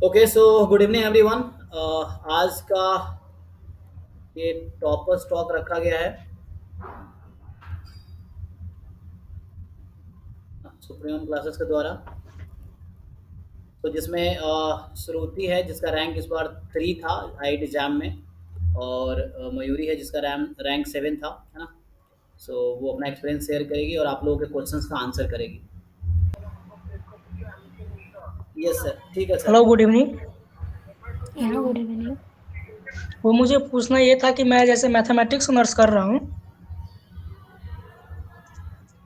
Okay so good evening everyone. आज का ये टॉपर स्टॉक रखा गया है सुप्रीम क्लासेस के द्वारा। तो जिसमें श्रुति है जिसका रैंक इस बार 3 था आईआईटी एग्जाम में, और मयूरी है जिसका रैंक 7 था, है ना। सो वो अपना एक्सपीरियंस शेयर करेगी और आप लोगों के क्वेश्चंस का आंसर करेगी। यस सर, ठीक है hello, sir. Good evening. Hello good evening. वो मुझे पूछना ये था कि मैं जैसे मैथमेटिक्स ऑनर्स कर रहा हूँ,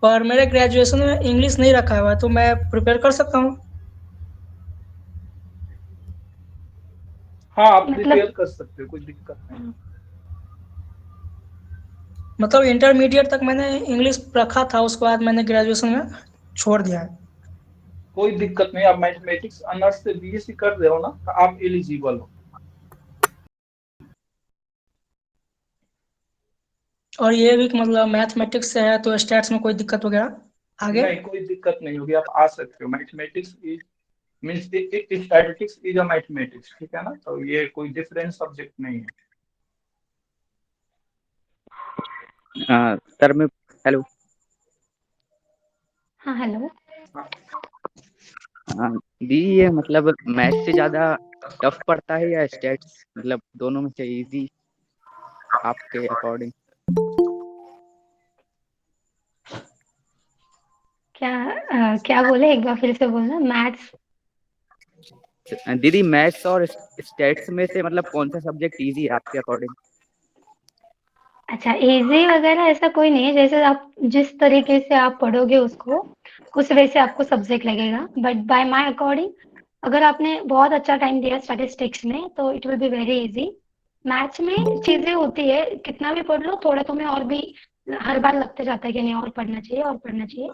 पर मेरे ग्रेजुएशन में इंग्लिश नहीं रखा हुआ है, तो मैं प्रिपेयर कर सकता हूँ? हाँ, आप मतलब प्रिपेयर कर सकते हो, कोई दिक्कत नहीं। मतलब इंटरमीडिएट तक मैंने इंग्लिश रखा था, उसके बाद मैंने ग्रेजुएशन में छोड़ दिया है। कोई दिक्कत नहीं, आप मैथमेटिक्स ऑनर्स से बीएससी कर रहे हो ना, तो आप एलिजिबल हो। और ये भी कि मतलब मैथमेटिक्स से है तो स्टैट्स में कोई दिक्कत वगैरह आगे? नहीं, कोई दिक्कत नहीं होगी, आप आ सकते हो। Mathematics is means statistics is a mathematics, ठीक है ना, तो ये कोई डिफरेंट सब्जेक्ट नहीं है। सर मैं हेलो। हाँ हेलो। दी ये मतलब मैथ से ज्यादा टफ पड़ता है या स्टेट्स, मतलब दोनों में से इजी आपके अकॉर्डिंग? क्या बोले, एक बार फिर से बोलना। मैथ्स? दीदी मैथ्स और स्टेट्स में से मतलब कौन सा सब्जेक्ट इजी है आपके अकॉर्डिंग? अच्छा, इजी वगैरह ऐसा कोई नहीं है। जैसे आप जिस तरीके से आप पढ़ोगे उसको, उस वे से आपको सब्जेक्ट लगेगा। बट बाय माय अकॉर्डिंग, अगर आपने बहुत अच्छा टाइम दिया स्टैटिस्टिक्स में तो it will be very easy. Maths में चीजें होती है, कितना भी पढ़ लो थोड़ा तुम्हें और भी हर बार लगते जाता है कि नहीं और पढ़ना चाहिए और पढ़ना चाहिए।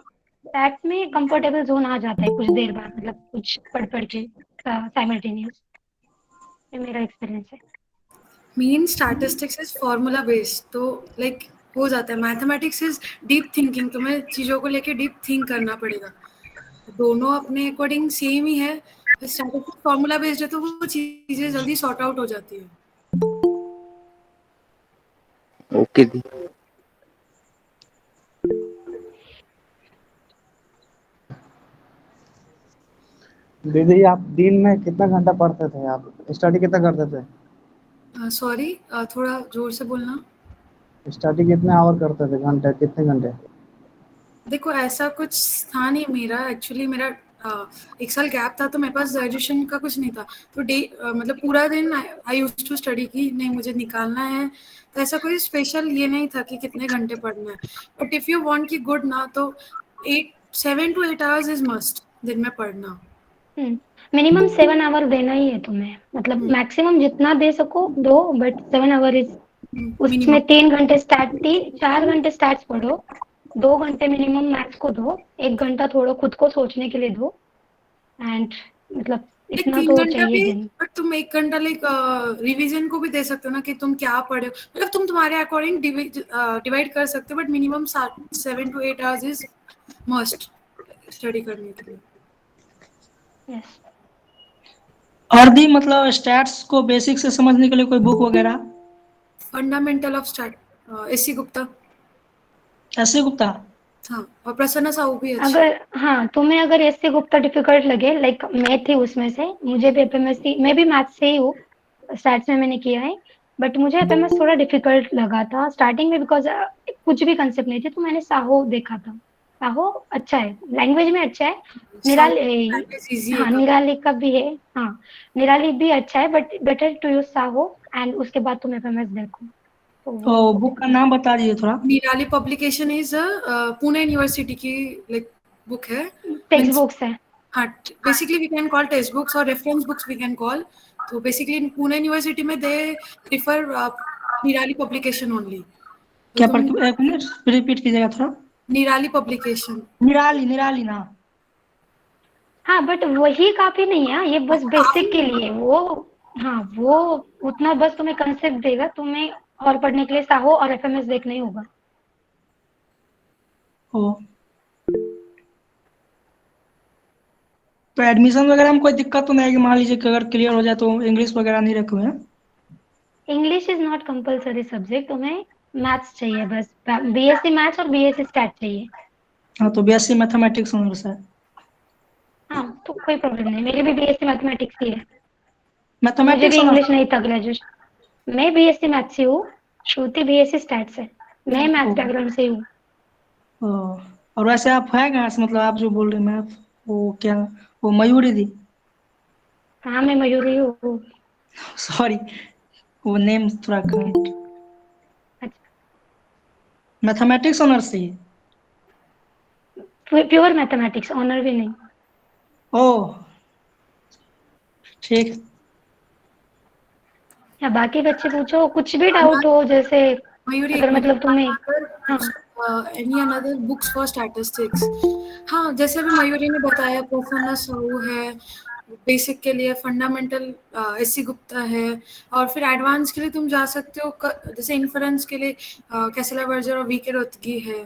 मैथ्स में कंफर्टेबल जोन आ जाता है कुछ देर बाद, मतलब कुछ पढ़ पढ़ के साइमल्टेनियस। ये मेरा एक्सपीरियंस है। Main statistics is formula based, तो लाइक हो जाता है। मैथमेटिक्स इज डीप थिंकिंग, तुम्हें चीज़ों को लेके डीप थिंक करना पड़ेगा। दोनों अपने अकॉर्डिंग सेम ही है। स्टैटिस्टिक्स फॉर्मूला बेस्ड है तो वो चीज़ें जल्दी सॉर्ट आउट हो जाती है। ओके दी। दीदी, आप दिन में कितना घंटा पढ़ते थे? आप स्टडी कितना करते थे? सॉरी, थोड़ा जोर से बोलना। स्टडी कितने आवर करते थे? घंटे, कितने घंटे? देखो, ऐसा कुछ था नहीं मेरा। एक्चुअली मेरा 1 साल गैप था, तो मेरे पास ग्रेजुएशन का कुछ नहीं था। तो मतलब पूरा दिन आई यूज्ड टू स्टडी की नहीं मुझे निकालना है। तो ऐसा कोई स्पेशल ये नहीं था कि कितने घंटे पढ़ना है। बट इफ़ यू वांट की गुड ना, तो 7 to 8 आवर्स इज मस्ट दिन में पढ़ना। मिनिमम 7 आवर देना ही है तुम्हें, मतलब मैक्सिमम जितना दे सको दो, बट 7 आवर इज। मिनिमम। उसमें 3 घंटे स्टैट 4 घंटे स्टैट्स पढ़ो, 2 घंटे मिनिमम मैथ्स को दो, 1 घंटा थोड़ा खुद को सोचने के लिए दो। एंड मतलब एक इतना 3 तो घंटा चाहिए भी, दिन। बट तुम 1 घंटा लाइक रिवीजन को भी दे सकते हो ना, कि तुम क्या पढ़े हो। मतलब तुम तुम्हारे अकॉर्डिंग डिवाइड कर सकते हो, but minimum 7 to 8 hours is must study करने के लिए। यस। और दी मतलब स्टैट्स को बेसिक से समझने के लिए कोई बुक वगैरह? Fundamental of stat, S C Gupta. ऐसे गुप्ता? हाँ, और प्रसन्ना साहू भी अच्छी। अगर हाँ, तुम्हें अगर एससी गुप्ता डिफिकल्ट लगे, लाइक मैं थी उसमें से, मुझे भी एफएमएससी, मैं भी मैथ्स से ही हूँ, स्टैट्स में मैंने किया है। बट मुझे एफएमएस थोड़ा डिफिकल्ट लगा था स्टार्टिंग में, बिकॉज कुछ भी कंसेप्ट नहीं थे। तो मैंने साहो देखा था। साहो अच्छा है, लैंग्वेज में अच्छा है। साहू निराली, लैंग्वेज इजी है हाँ काफी। निराली का भी है। हाँ, निराली भी अच्छा है, बट बेटर टू यूज साहो। एंड उसके बाद तुम एफएमएस देखो, तो तो वो बुक का नाम बता दीजिए थोड़ा। Nirali publication is Pune university की लाइक बुक है। टेक्स्ट मीन्स बुक्स है। हाँ, basically we can call text books और reference books we can call. तो बेसिकली पुणे यूनिवर्सिटी में they prefer Nirali publication only. तो क्या तुम एक मिनट रिपीट कीजिएगा थोड़ा। निराली पब्लिकेशन। निराली, निराली ना? हाँ, बट वही काफ़ी नहीं है, ये बस काफी बेसिक के लिए वो। हाँ, वो उतना बस तुम्हें कंसेप्ट देगा, तुम्हें और पढ़ने के लिए साहो और एफएमएस देखना ही होगा। ओ, तो एडमिशन वगैरह में कोई दिक्कत तो नहीं आएगी? मान लीजिए कि अगर क्लियर हो जाए तो इंग्लिश वगैरह नहीं रखे हुए हैं? English is not compulsory subject, तुम्हें मैथ्स चाहिए बस, बीएससी मैथ्स और बीएससी स्टैट चाहिए। हाँ, तो बीएससी मैथमेटिक्स ऑनर्स है। हाँ तो कोई प्रॉब्लम नहीं, मेरी भी बीएससी मैथमेटिक्स ही है, मुझे भी मैथमेटिक्स ऑनर्स? इंग्लिश नहीं था ग्रेजुएशन। मैं बीएससी मैथ्स से हूँ, श्रुति बीएससी स्टैट से, मैं मैथ्स बैकग्राउंड से हूँ। और वैसे आप है कहाँ से, मतलब आप जो बोल रहे हैं मैथ, वो क्या, वो मयूरी दी, हाँ मैं मयूरी हूँ। सॉरी वो नेम थोड़ा करंट। अच्छा, मैथमेटिक्स ऑनर्स से ही? प्योर मैथमेटिक्स, ऑनर भी नहीं। ओह ठीक। या बाकी बच्चे पूछो, कुछ भी डाउट हो, जैसे मयूरी अगर एक मिनट, मतलब तुम्हें, हाँ any another books for statistics? हाँ, जैसे अभी मयूरी ने बताया, प्रसन्ना साहू है बेसिक के लिए, फंडामेंटल एससी गुप्ता है, और फिर एडवांस के लिए तुम जा सकते हो जैसे इन्फरेंस के लिए कैसला वर्जर और वीके रोतगी है।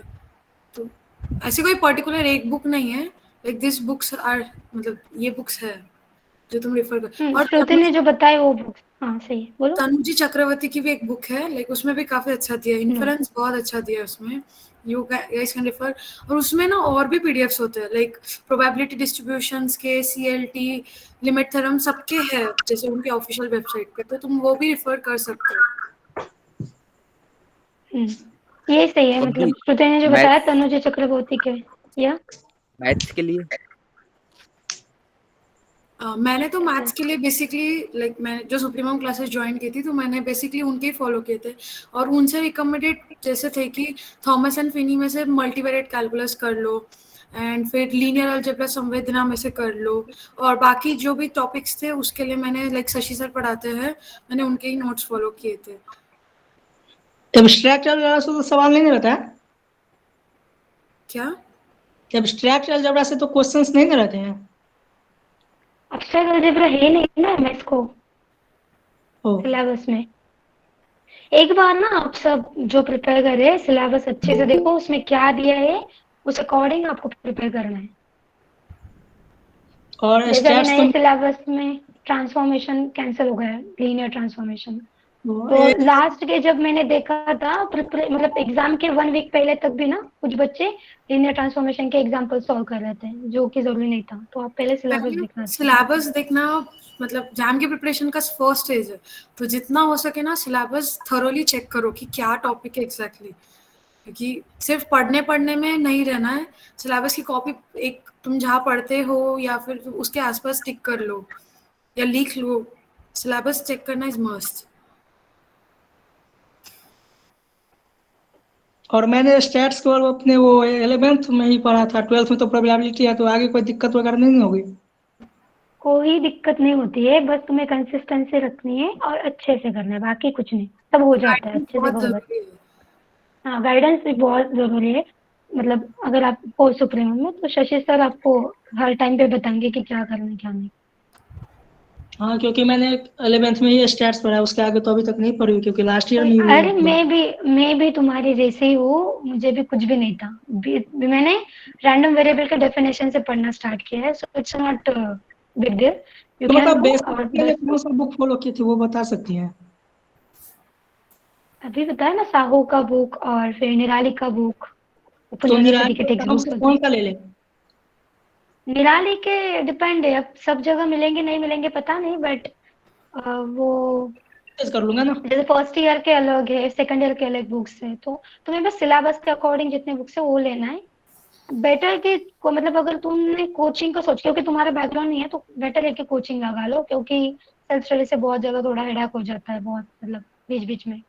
तो ऐसे कोई पर्टिकुलर एक बुक नहीं है, लाइक दिस बुक्स आर, मतलब ये बुक्स है जो तुम रेफर कर। और श्रुति ने जो बताया वो बुक, हाँ सही है, बोलो। तनुजी चक्रवर्ती की भी एक बुक है, लाइक उसमें भी काफी अच्छा दिया, इन्फ्रेंस बहुत अच्छा दिया उसमें, यू गाइस कैन रेफर। और उसमें ना और भी पीडीएफ्स होते हैं, लाइक प्रोबेबिलिटी डिस्ट्रीब्यूशंस के, सीएलटी, लिमिट थ्योरम सबके हैं, जैसे उनके ऑफिशियल वेबसाइट पे, तो तुम वो भी रेफर कर सकते हो। ये सही है, और भी मतलब श्रुति ने जो बताया मैथ्स तनुजी चक्रवर्ती के, या मैथ्स के लिए मैंने तो मैथ्स के लिए बेसिकली लाइक मैं जो सुप्रीमम क्लासेस ज्वाइन की थी, तो मैंने बेसिकली उनके ही फॉलो किए थे, और उनसे रिकमेंडेड जैसे थे कि थॉमस एंड फिनी में से मल्टीवेरिएट कैलकुलस कर लो, एंड फिर लीनियर अलजेब्रा संवेदना में से कर लो, और बाकी जो भी टॉपिक्स थे उसके लिए मैंने लाइक शशि सर पढ़ाते हैं, मैंने उनके ही नोट्स फॉलो किए थे। एब्स्ट्रैक्ट अलजेब्रा से तो सवाल नहीं रहता है? क्या? एब्स्ट्रैक्ट अलजेब्रा से तो क्वेश्चंस नहीं रहते हैं? एब्स्ट्रैक्ट अलजेब्रा है नहीं ना एमएस को ओह सिलेबस में। एक बार ना आप सब जो प्रिपेयर कर रहे हैं सिलेबस अच्छे से देखो, उसमें क्या दिया है उस अकॉर्डिंग आपको प्रिपेयर करना है। और जैसे अभी स्टैट्स नए सिलेबस में ट्रांसफॉर्मेशन कैंसिल हो गया है, लीनियर ट्रांसफॉर्मेशन। तो लास्ट के जब मैंने देखा था मतलब एग्जाम के 1 वीक पहले तक भी ना कुछ बच्चे लीनियर ट्रांसफॉर्मेशन के एग्जांपल सॉल्व कर रहे थे, जो कि जरूरी नहीं था। तो आप पहले सिलेबस देखना चाहिए। सिलेबस देखना मतलब एग्जाम की प्रिपरेशन का फर्स्ट स्टेज है, तो जितना हो सके ना सिलेबस थरोली चेक करो कि क्या टॉपिक है एग्जैक्टली, क्योंकि सिर्फ पढ़ने पढ़ने में नहीं रहना है। सिलेबस की कॉपी एक तुम जहाँ पढ़ते हो या फिर उसके आसपास टिक कर लो या लिख लो, सिलेबस चेक करना इज मस्ट। और मैंने स्टैट्स को अपने वो 11th में ही पढ़ा था, 12th में तो प्रोबेबिलिटी है, तो आगे कोई दिक्कत वगैरह नहीं होगी? कोई दिक्कत नहीं होती है, बस तुम्हें कंसिस्टेंसी रखनी है और अच्छे से करना है, बाकी कुछ नहीं, सब हो जाता है अच्छे से बहुत करो बस। जरूरी है। हाँ गाइडेंस भी बहुत जरूरी है, मतलब अगर आप हो सुप्रीमो में तो शशि सर आपको हर टाइम पे बताएंगे कि क्या करना है क्या नहीं। हाँ, क्योंकि मैंने 11th में ही स्टैट्स पढ़ा है, उसके आगे तो अभी तक नहीं पढ़ी, क्योंकि लास्ट ईयर में ही हुई अरे है। मैं भी तुम्हारी जैसे ही हूँ, मुझे भी कुछ भी नहीं था, मैंने रैंडम वेरिएबल के डेफिनेशन से पढ़ना स्टार्ट किया है, so it's not big deal, you तो कैन मतलब डू। बेसिक और के लिए बस कौन सा बुक फॉलो की थी, वो बता सकती हैं? अभी बताया ना, साहू का बुक और फिर निराली का बुक, तो पंद्रहवीं सदी निराली के और टेक्स्ट साहू से बुक्स। कौन सा ले ले? निराली के डिपेंड है, अब सब जगह मिलेंगे नहीं मिलेंगे पता नहीं, बट वो कर लूंगा ना। जैसे फर्स्ट ईयर के अलग है, सेकंड ईयर के अलग बुक्स है, तो तुम्हें बस सिलेबस के अकॉर्डिंग जितने बुक्स है वो लेना है। बेटर कि को मतलब अगर तुमने कोचिंग का सोच, क्योंकि तुम्हारा बैकग्राउंड नहीं है, तो बेटर है कि कोचिंग लगा लो, क्योंकि सेल्फ स्टडी से बहुत जगह थोड़ा हेडाक हो जाता है, बहुत मतलब बीच बीच में।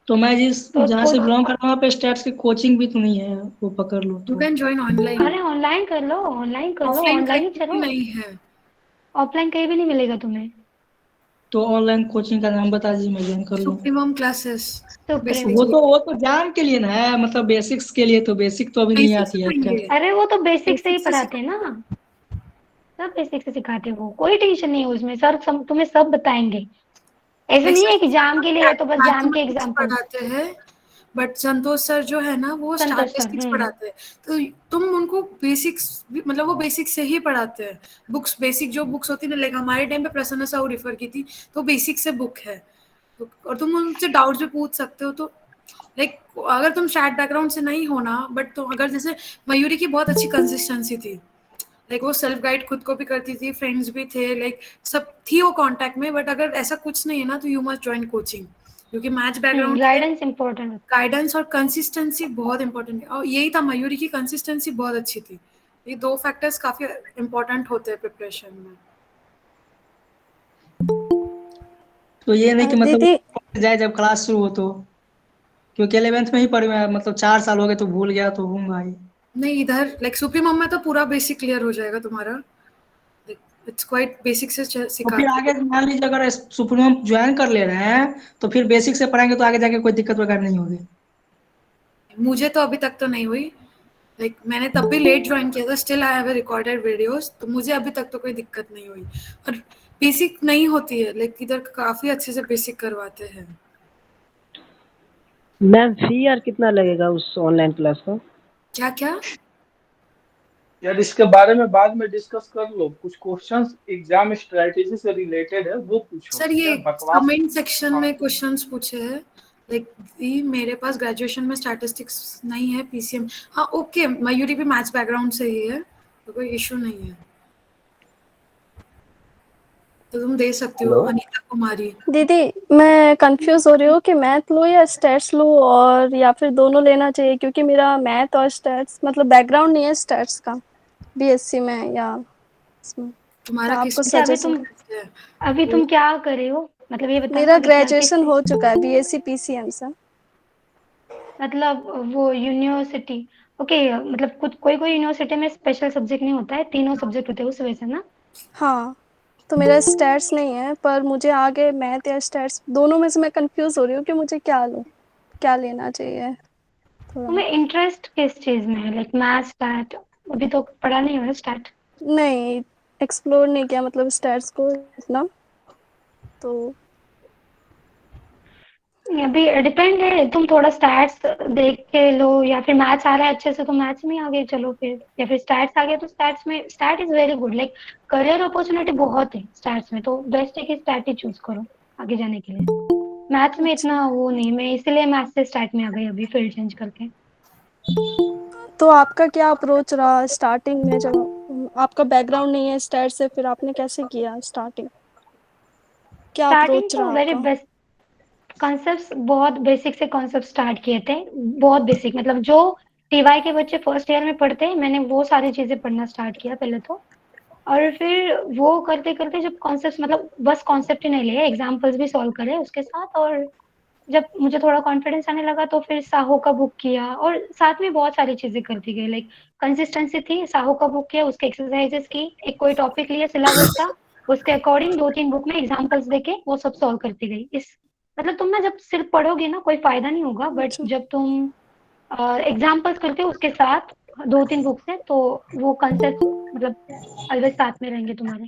तो मैं तो जहाँ से बिलोंग करता हूँ वहाँ पे स्टैट्स की कोचिंग भी तो नहीं है, वो पकड़ लो यू तो। कैन ज्वाइन ऑनलाइन, अरे ऑनलाइन कर लो, ऑनलाइन कर लो, ऑफलाइन ऑनलाइन ही कहीं भी चलो, नहीं है। ऑफलाइन कहीं भी नहीं मिलेगा तुम्हें। तो ऑनलाइन कोचिंग का नाम बता दीजिए, मैं ज्वाइन कर लूँ। Supremum classes, supreme. वो तो जान के लिए ना है, मतलब बेसिक्स के लिए, तो बेसिक तो अभी नहीं बेसिक आती है क्या? सिखाएंगे, अरे वो तो बेसिक से ही बेसिक से पढ़ाते हैं ना, सब बेसिक से सिखाते हैं, वो कोई टेंशन नहीं है उसमें, सर तुम्हें सब बताएंगे। ऐसे नहीं है कि जाम के लिए है तो बस जाम के मैथमेटिक्स एग्जाम्पल। पढ़ाते हैं, बट संतोष सर जो है ना वो संतोष सर, स्टैटिस्टिक्स पढ़ाते हैं, तो तुम उनको बेसिक्स मतलब वो बेसिक से ही पढ़ाते हैं। बुक्स बेसिक जो बुक्स होती है ना, लाइक हमारे टाइम पे प्रसन्न साहू रिफर की थी, तो बेसिक से बुक है, और तुम उनसे डाउट्स भी पूछ सकते हो। तो लाइक अगर तुम स्टैट बैकग्राउंड से नहीं हो ना, बट तो अगर जैसे मयूरी की बहुत अच्छी कंसिस्टेंसी थी, लाइक वो सेल्फ गाइड खुद को भी करती थी, फ्रेंड्स भी थे, लाइक सब थी वो कांटेक्ट में। बट अगर ऐसा कुछ नहीं है ना, तो यू मस्ट ज्वाइन कोचिंग, क्योंकि मैच बैकग्राउंड गाइडेंस इम्पोर्टेंट है। गाइडेंस और कंसिस्टेंसी बहुत इंपॉर्टेंट है, और यही था, मयूरी की कंसिस्टेंसी बहुत अच्छी थी। ये दो फैक्टर्स काफी इंपॉर्टेंट होते हैं प्रिपरेशन में। तो ये नहीं कि मतलब दीदी जाए जब क्लास शुरू हो तो, क्योंकि 11th में ही पढ़ में मतलब 4 साल हो गए तो भूल गया तो होऊंगा ही। नहीं, इधर लाइक सुप्रीमम में तो पूरा बेसिक क्लियर हो जाएगा तुम्हारा, इट्स क्वाइट बेसिक से तो फिर सिखाते आगे मान लीजिए अगर सुप्रीम ज्वाइन कर ले रहे हैं तो फिर बेसिक से पढ़ाएंगे तो आगे जाके कोई दिक्कत वगैरह नहीं होगी। हैं। मुझे तो अभी तक तो नहीं हुई, लाइक मैंने तब भी लेट ज्वाइन किया था, still I have recorded videos, तो मुझे अभी तक तो कोई दिक्कत नहीं हुई। और बेसिक नहीं होती है, लाइक इधर काफी अच्छे से बेसिक करवाते हैं। मैम फी यार कितना लगेगा उस ऑनलाइन क्लास का? क्या क्या यार इसके बारे में बाद में डिस्कस कर लो, कुछ क्वेश्चंस एग्जाम स्ट्रेटेजी से रिलेटेड है वो पूछो सर, ये यार, बकवास। कमेंट सेक्शन हाँ में क्वेश्चंस पूछे हैं, लाइक मेरे पास ग्रेजुएशन में स्टैटिस्टिक्स नहीं है, पीसीएम। हाँ ओके, मयूरी भी मैथ्स बैकग्राउंड से ही है, तो कोई इशू नहीं है, तो तुम दे सकती हो। हेलो। अनीता कुमारी। दीदी मैं कंफ्यूज हो रही हूँ कि मैथ लूँ या स्टैट्स लूँ, और या फिर दोनों लेना चाहिए, क्योंकि मेरा मैथ और स्टैट्स मतलब बैकग्राउंड नहीं है स्टैट्स का बीएससी में या इसमें, तो तुम्हारा किस आपको अच्छा, सजेशन। अभी तुम क्या कर रहे हो, मतलब ये बताना मेरा अभी क्या किस ग्रेजुएशन हो चुका है बीएससी पीसीएम से। मतलब वो यूनिवर्सिटी। ओके, मतलब कुछ कोई कोई यूनिवर्सिटी में स्पेशल सब्जेक्ट नहीं होता है, तीनों सब्जेक्ट होते हैं उस वजह से ना। हाँ, तो मेरा स्टैट्स नहीं है, पर मुझे आगे मैथ या स्टैट्स दोनों में से मैं कंफ्यूज हो रही हूँ कि मुझे क्या लूँ, क्या लेना चाहिए थोड़ा। तुम्हें इंटरेस्ट किस चीज में है, लाइक मैथ स्टैट? अभी तो पढ़ा नहीं हो स्टैट। नहीं, एक्सप्लोर नहीं किया मतलब स्टैट्स को इतना, तो अभी डिपेंड है, तुम थोड़ा स्टैट्स देख के लो, या फिर मैथ्स आ रहा है अच्छे से तो मैथ्स में आगे चलो फिर, या फिर स्टैट्स आ गया तो स्टैट्स में। Stat is very good, like career opportunity बहुत है स्टैट्स में, तो बेस्ट है कि स्टैट ही चूज करो आगे जाने के लिए। मैथ्स में अच्छा। इतना वो नहीं, मैं इसीलिए मैथ्स से स्टैट में आ गई अभी फील्ड चेंज करके। तो आपका क्या अप्रोच रहा स्टार्टिंग में, जब आपका बैकग्राउंड नहीं है स्टैट से, फिर आपने कैसे किया स्टार्टिंग, क्या स्टार्टिंग अप्रोच तो रहा वेरी आपका? बेस्ट, कॉन्सेप्ट्स बहुत बेसिक से कॉन्सेप्ट स्टार्ट किए थे। बहुत बेसिक, मतलब जो टीवाई के बच्चे फर्स्ट ईयर में पढ़ते हैं, मैंने वो सारी चीजें पढ़ना स्टार्ट किया पहले तो। और फिर वो करते करते जब कॉन्सेप्ट, मतलब बस कॉन्सेप्ट ही नहीं लिए, एग्जाम्पल्स भी सॉल्व करे उसके साथ, और जब मुझे थोड़ा कॉन्फिडेंस आने लगा तो फिर साहो का बुक किया, और साथ में बहुत सारी चीजें करती गई। लाइक कंसिस्टेंसी थी, साहो का बुक किया, उसके एक्सरसाइजेस की, एक कोई टॉपिक लिया, सिलेबस था, उसके अकॉर्डिंग 2-3 बुक में एग्जाम्पल्स देके वो सब सॉल्व करती गई। इस मतलब तुम ना जब सिर्फ पढ़ोगे ना कोई फायदा नहीं होगा, बट अच्छा। जब तुम एग्जाम्पल्स करते हो उसके साथ 2-3 बुक से, तो वो कंसेप्ट मतलब ऑलवेज साथ में रहेंगे तुम्हारे।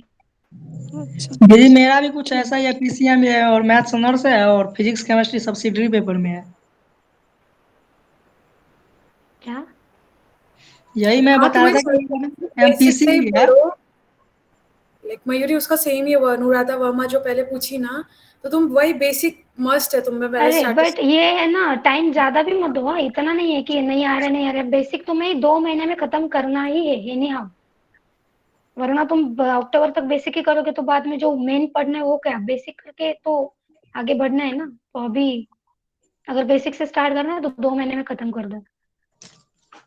अच्छा। दीदी मेरा भी कुछ ऐसा ही है, पीसीएम है और मैथ्स ऑनर्स है और फिजिक्स केमिस्ट्री सब्सिडरी पेपर में है। क्या? यही मैं हाँ, बता तुम्हें रहा था कि बेसिक एमपीसी से ही भी है। पढ़ो, लाइक मयूरी उसका सेम ही है, अनुराधा वर्मा जो पहले पूछी ना, तो तुम वही बेसिक मस्ट है तुम्हें पहले अरे बट स्टैटिस्टिक्स। ये है ना, टाइम ज्यादा भी मत दो, हाँ, इतना नहीं है कि नहीं आ रहा नहीं आ रहा, बेसिक तुम्हें 2 महीने में खत्म करना ही है एनी हाउ। वरना तुम अक्टूबर तक बेसिक ही करोगे तो बाद में जो मेन पढ़ना है वो क्या, बेसिक करके तो आगे बढ़ना है ना। तो अभी अगर बेसिक से स्टार्ट करना है तो 2 महीने में खत्म कर दो,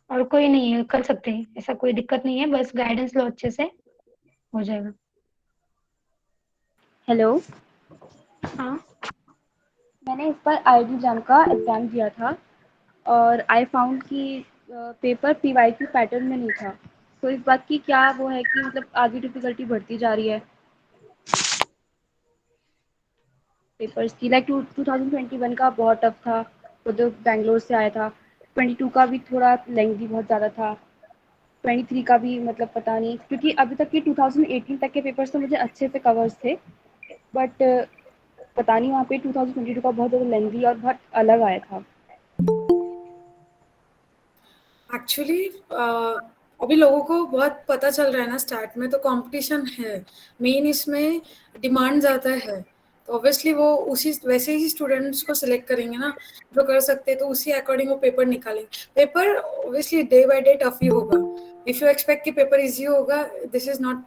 और कोई नहीं है, कर सकते हैं, ऐसा कोई दिक्कत नहीं है, बस गाइडेंस लो अच्छे से, हो जाएगा। हेलो, हाँ, मैंने इस बार आईडी जैम का एग्ज़ाम दिया था और आई फाउंड कि पेपर पीवाईक्यू पैटर्न में नहीं था। तो इस बात की क्या वो है कि मतलब आगे डिफ़िकल्टी बढ़ती जा रही है पेपर्स की? लाइक 2021 का बहुत टफ था, खुद बैंगलोर से आया था। 22 का भी थोड़ा लेंथी बहुत ज़्यादा था। 23 का भी मतलब पता नहीं, क्योंकि अभी तक के 2018 तक के पेपर्स तो मुझे अच्छे से कवर्स थे, बट पता नहीं वहाँ पे 2022 का बहुत ज़्यादा लेंथी और बहुत अलग आया था। एक्चुअली अभी लोगों को बहुत पता चल रहा है ना स्टार्ट में, तो कंपटीशन है मेन, इसमें डिमांड ज़्यादा है, तो ऑब्वियसली वो उसी वैसे ही स्टूडेंट्स को सिलेक्ट करेंगे ना जो कर सकते हैं, तो उसी अकॉर्डिंग वो पेपर निकालेंगे। Paper obviously day by day tough ही होगा। इफ़ यू एक्सपेक्ट कि पेपर इजी होगा, this is not,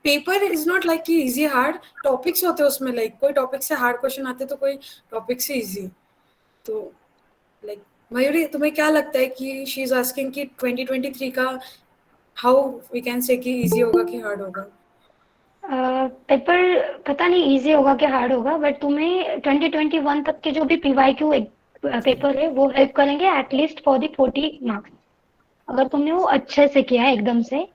paper is not like कि इजी हार्ड, टॉपिक्स होते हैं उसमें, लाइक कोई टॉपिक से हार्ड क्वेश्चन आते तो कोई टॉपिक से इजी। तो लाइक मयूरी, तुम्हें क्या लगता है कि शी इज आस्किंग कि 2023 का हाउ वी कैन से कि इजी होगा कि हार्ड होगा? पेपर पता नहीं इजी होगा कि हार्ड होगा, बट तुम्हें 2021 तक के जो भी पीवाईक्यू पेपर है वो हेल्प करेंगे एटलीस्ट फॉर द 40 मार्क्स, अगर तुमने वो अच्छे से किया है एकदम से।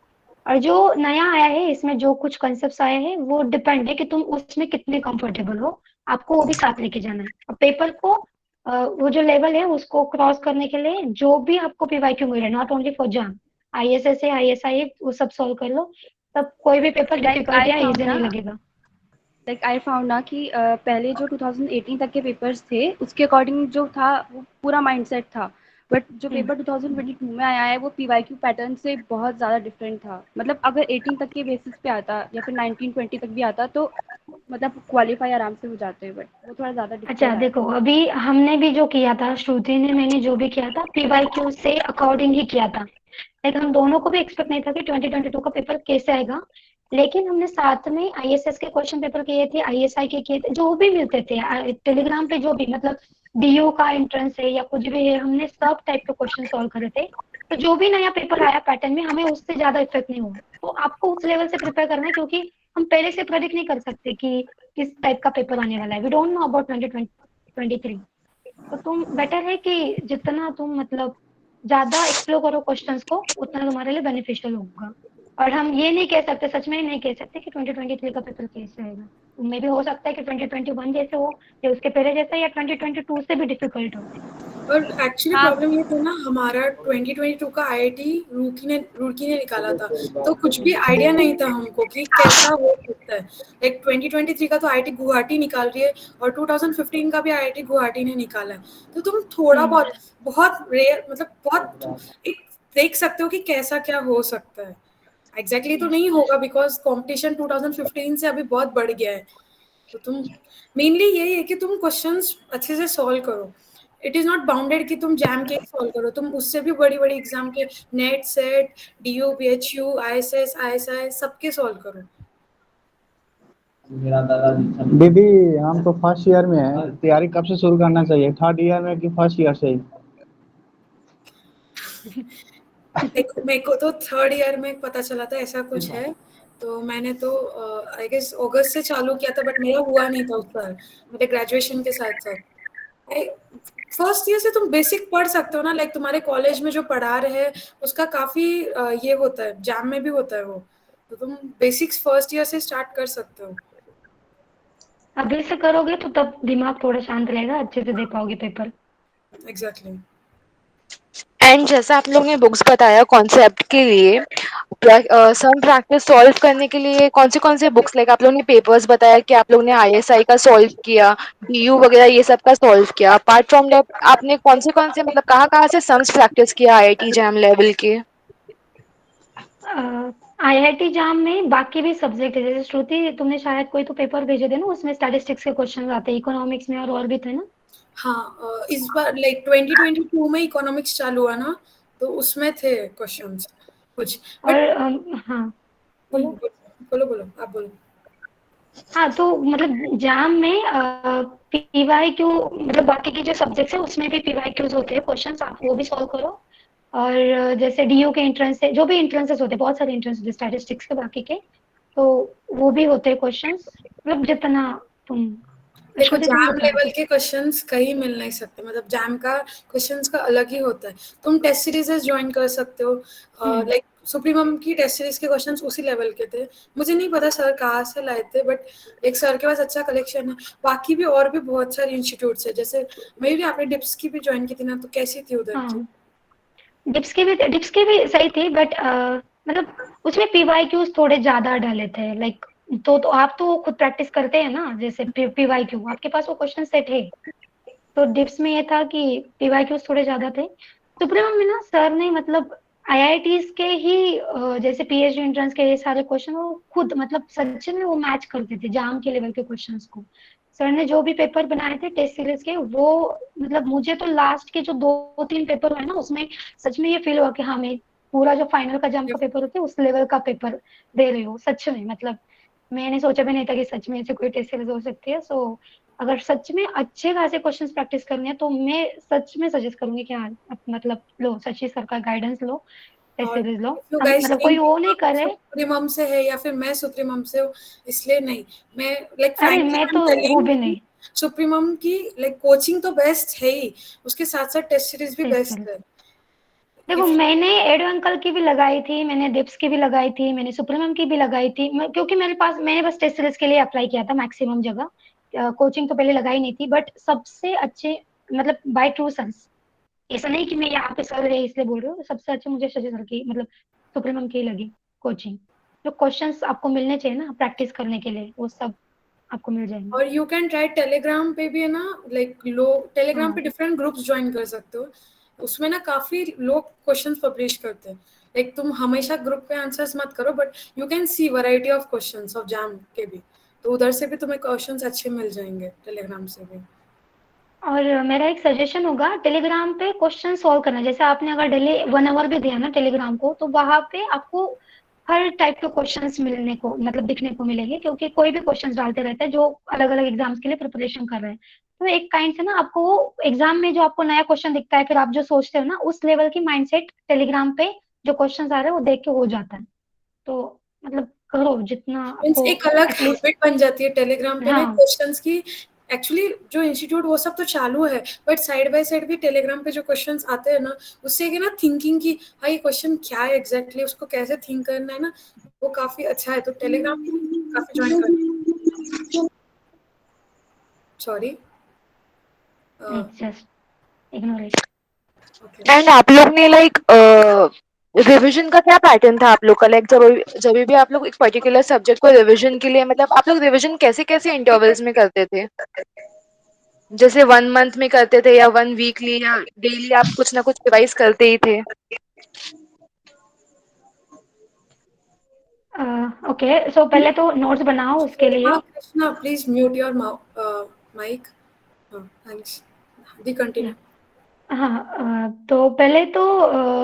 और जो नया आया है इसमें जो कुछ कंसेप्ट आए हैं वो डिपेंड है कि तुम उसमें कितने कंफर्टेबल हो, आपको वो भी साथ लेके जाना है। और पेपर को वो जो लेवल है उसको क्रॉस करने के लिए जो भी आपको पीवाईक्यू मिले, not only for jam, ISS है, आईएसआई है, वो सब सॉल्व कर लो, तब कोई भी पेपर डिफिकल्ट या इजी नहीं लगेगा। लाइक आई फाउंड ना कि पहले जो 2018 तक के पेपर्स थे उसके अकॉर्डिंग जो था वो पूरा माइंडसेट था, बट जो पेपर 2022 में आया है वो पीवाईक्यू पैटर्न से बहुत ज़्यादा डिफरेंट था। मतलब अगर 18 तक के बेसिस पे आता या फिर 19-20 तक भी आता तो मतलब क्वालिफाई आराम से हो जाते हैं, बट वो थोड़ा ज़्यादा अच्छा डिफिकल्ट देखो, अभी हमने भी जो किया था, श्रुति ने, मैंने जो भी किया था पीवाईक्यू से अकॉर्डिंग ही किया था। लेकिन हम दोनों को भी एक्सपेक्ट नहीं था कि 2022 का पेपर कैसे आएगा, लेकिन हमने साथ में आईएसएस के क्वेश्चन पेपर किए थे, आईएसआई के किए थे, जो भी मिलते थे टेलीग्राम पे, जो भी मतलब डीयू का एंट्रेंस है या कुछ भी है, हमने सब टाइप के क्वेश्चन सॉल्व करे थे। तो जो भी नया पेपर आया पैटर्न में, हमें उससे ज्यादा इफेक्ट नहीं हुआ। तो आपको उस लेवल से प्रिपेयर करना है, क्योंकि हम पहले से प्रेडिक्ट नहीं कर सकते कि किस टाइप का पेपर आने वाला है। We don't know about 2023। तो तुम बेटर है कि जितना तुम मतलब ज्यादा एक्सप्लोर करो क्वेश्चंस को, उतना तुम्हारे लिए बेनिफिशियल होगा। और हम ये नहीं कह सकते, सच में नहीं कह सकते कि 2023 का पेपर कैसे आएगा। मे भी हो सकता है कि 2021 जैसे हो या उसके पहले जैसा, या 2022 से भी डिफिकल्ट हो। और एक्चुअली प्रॉब्लम ये था ना, हमारा 2022 का आईआईटी रुड़की ने निकाला था, तो कुछ भी आइडिया नहीं था हमको कि कैसा हो सकता है। लाइक 2023 का तो आईआईटी गुवाहाटी निकाल रही है, और 2015 का भी आईआईटी गुवाहाटी ने निकाला है। तो तुम थोड़ा बहुत बहुत रेयर, मतलब बहुत एक देख सकते हो कि कैसा क्या हो सकता है। एग्जैक्टली तो नहीं होगा, बिकॉज कंपटीशन 2015 से अभी बहुत बढ़ गया है। तो तुम मेनली यही है कि तुम क्वेश्चंस अच्छे से सॉल्व करो। इट इज नॉट बाउंडेड कि तुम जैम के सॉल्व करो, तुम उससे भी बड़ी बड़ी एग्जाम के net, set, DU, BHU, ISS, ISI सबके सॉल्व करो। दीदी हम तो फर्स्ट ईयर में है, तैयारी कब से शुरू करना चाहिए, थर्ड ईयर में कि फर्स्ट ईयर से ही? देखो, मेरे को तो थर्ड ईयर में पता चला था ऐसा कुछ है, तो मैंने तो आई गेस अगस्त से चालू किया था, बट मेरा हुआ नहीं था उस साल, मेरे ग्रेजुएशन के साथ साथ। फर्स्ट ईयर से तुम बेसिक पढ़ सकते हो ना, लाइक तुम्हारे कॉलेज में जो पढ़ा रहे हैं उसका काफी ये होता है, जैम में भी होता है वो, तो तुम बेसिक्स फर्स्ट ईयर से स्टार्ट कर सकते हो। अभी से करोगे तो तब दिमाग थोड़ा शांत रहेगा, अच्छे से दे पाओगे पेपर। एग्जैक्टली। एंड जैसा आप लोगों ने बुक्स बताया कॉन्सेप्ट के लिए, सम प्रैक्टिस सॉल्व करने के लिए कौन से बुक्स, लाइक आप लोगों ने पेपर्स बताया कि आप लोगों ने आईएसआई का सॉल्व किया, डीयू वगैरह ये सब का सॉल्व किया, अपार्ट फ्रॉम दैट आपने कौन से मतलब कहाँ से सम्स प्रैक्टिस किया आईआईटी जैम लेवल के? आईआईटी जाम में बाकी भी सब्जेक्ट है, जैसे श्रुति तुमने शायद कोई तो पेपर भेजे थे ना, उसमें स्टैटिस्टिक्स के क्वेश्चन आते हैं, इकोनॉमिक्स में और भी थे ना। हाँ, इस बार लाइक 2022 में इकोनॉमिक्स चालू हुआ ना, तो उसमें थे क्वेश्चंस कुछ, और बट हाँ बोलो। बोलो बोलो, आप बोलो। हाँ, तो मतलब जाम में पीवाईक्यू, मतलब बाकी के जो सब्जेक्ट्स है उसमें भी पीवाईक्यूज होते हैं क्वेश्चंस, आप वो भी सॉल्व करो। और जैसे डीयू के एंट्रेंस से जो भी एंट्रेंसेस होते हैं, बहुत सारे एंट्रेंस होते हैं स्टैटिस्टिक्स के बाकी के, तो वो भी होते हैं क्वेश्चंस, मतलब जितना तुम। देखो, श्रुति तुम जैम बताओ लेवल कुछ। के क्वेश्चंस कहीं मिल नहीं सकते, मतलब जैम का क्वेश्चंस का अलग ही होता है। तुम टेस्ट सीरीजेस ज्वाइन कर सकते हो, लाइक सुप्रीमम की टेस्ट सीरीज के क्वेश्चंस उसी लेवल के थे। मुझे नहीं पता सर कहाँ से लाए थे, बट एक सर के पास अच्छा कलेक्शन है। बाकी भी और भी बहुत सारे इंस्टीट्यूट्स है, जैसे मे भी आपने डिप्स की भी ज्वाइन की थी ना, तो कैसी थी उधर की? हाँ, डिप्स की भी सही थी, बट मतलब उसमें पीवाईक्यूज थोड़े ज्यादा डाले थे, लाइक तो आप तो खुद प्रैक्टिस करते हैं ना, जैसे पीवाईक्यू आपके पास वो क्वेश्चन सेट है। तो डिप्स में ये था कि पीवाईक्यूज थोड़े ज्यादा थे, सुप्रीमम में ना सर ने मतलब आईआईटीज के ही जैसे पीएचडी एंट्रेंस के ये सारे क्वेश्चन वो खुद मतलब सच में वो मैच करते थे जाम के लेवल के क्वेश्चंस को। सर ने जो भी पेपर बनाए थे टेस्ट सीरीज के वो मतलब मुझे तो लास्ट के जो 2-3 पेपर हुए ना उसमें सच में ये फील हुआ कि हाँ मैं पूरा जो फाइनल का जाम का पेपर होता है उस लेवल का पेपर दे रही हूँ सच में। मतलब मैंने सोचा भी नहीं था कि सच में ऐसे कोई टेस्ट सीरीज हो सकती है। सो अगर सच में अच्छे खासे क्वेश्चंस प्रैक्टिस करने हैं तो मैं सच में सजेस्ट करूंगी कि हाँ मतलब लो सची सर का गाइडेंस लो टेस्ट और सीरीज लो। if you हम guys मतलब कोई think वो नहीं करे। सुप्रीमम से है या फिर मैं सुप्रीमम से हूँ, इसलिए नहीं, मैं लाइक अरे फ्रैंकली मैं आई एम तो हूँ भी टेलिंग नहीं सुप्रीमम की लाइक कोचिंग तो बेस्ट है ही, उसके साथ साथ टेस्ट सीरीज भी टेस्ट बेस्ट सीरीज। है। देखो If मैंने एडो अंकल की भी लगाई थी, मैंने डिप्स की भी लगाई थी, मैंने सुप्रीमम की भी लगाई थी। क्योंकि मैंने बस टेस्ट सीरीज के लिए अप्लाई किया था मैक्सिमम जगह। कोचिंग तो पहले लगाई नहीं थी बट सबसे अच्छे मतलब बाय ट्रू सेंस ऐसा नहीं कि मैं यहाँ पे सर है इसलिए बोल रही हूँ। सबसे अच्छे मुझे शशि सर की मतलब सुप्रीमम की लगी कोचिंग। जो क्वेश्चंस आपको मिलने चाहिए ना प्रैक्टिस करने के लिए वो सब आपको मिल जाएंगे। और यू कैन ट्राई टेलीग्राम पे भी है ना, लाइक लोग टेलीग्राम हाँ पे डिफरेंट ग्रुप्स ज्वाइन कर सकते हो, उसमें ना काफी लोग क्वेश्चंस पब्लिश करते हैं। लाइक तुम हमेशा ग्रुप पे आंसर्स मत करो but you can see variety of questions of jam के भी, तो उधर से भी तुम्हें क्वेश्चंस अच्छे मिल जाएंगे टेलीग्राम से भी। और मेरा एक सजेशन होगा टेलीग्राम पे क्वेश्चन सॉल्व करना। जैसे आपने अगर डेली 1 आवर भी दिया ना टेलीग्राम को तो वहां पे आपको हर टाइप के क्वेश्चंस मिलने को मतलब दिखने को मिलेंगे क्योंकि कोई भी क्वेश्चंस डालते रहते हैं जो अलग अलग एग्जाम्स के लिए प्रिपरेशन कर रहे हैं। तो एक काइंड से ना आपको वो एग्जाम में जो आपको नया क्वेश्चन दिखता है फिर आप जो सोचते हो ना उस लेवल की माइंडसेट टेलीग्राम पे जो क्वेश्चन आ रहे हैं वो देख के हो जाता है। तो मतलब करो जितना मीन्स आपको एक अलग एटलीस्ट। हैबिट बन जाती है टेलीग्राम पे ना हाँ क्वेश्चंस की। एक्चुअली जो इंस्टीट्यूट वो सब तो चालू है बट साइड बाय साइड भी टेलीग्राम पे जो क्वेश्चंस आते हैं ना उससे कि ना थिंकिंग की हाँ ये क्वेश्चन क्या है एग्जैक्टली उसको कैसे थिंक करना है ना वो काफी अच्छा है। तो टेलीग्राम काफी ज्वाइन कर, sorry just ignore it. Okay. And आप लोग ने लाइक रिवीजन का क्या पैटर्न था आप लोग का? लाइक जब जब भी आप लोग एक पर्टिकुलर सब्जेक्ट को रिवीजन के लिए मतलब आप लोग रिवीजन कैसे कैसे इंटरवल्स में करते थे? जैसे 1 मंथ में करते थे या 1 वीकली या डेली आप कुछ ना कुछ रिवाइज करते ही थे? ओके सो पहले तो नोट्स बनाओ उसके लिए। हाँ Krishna please mute your mic. हाँ थैंक्स, दी कंटिन्यू। हाँ तो पहले तो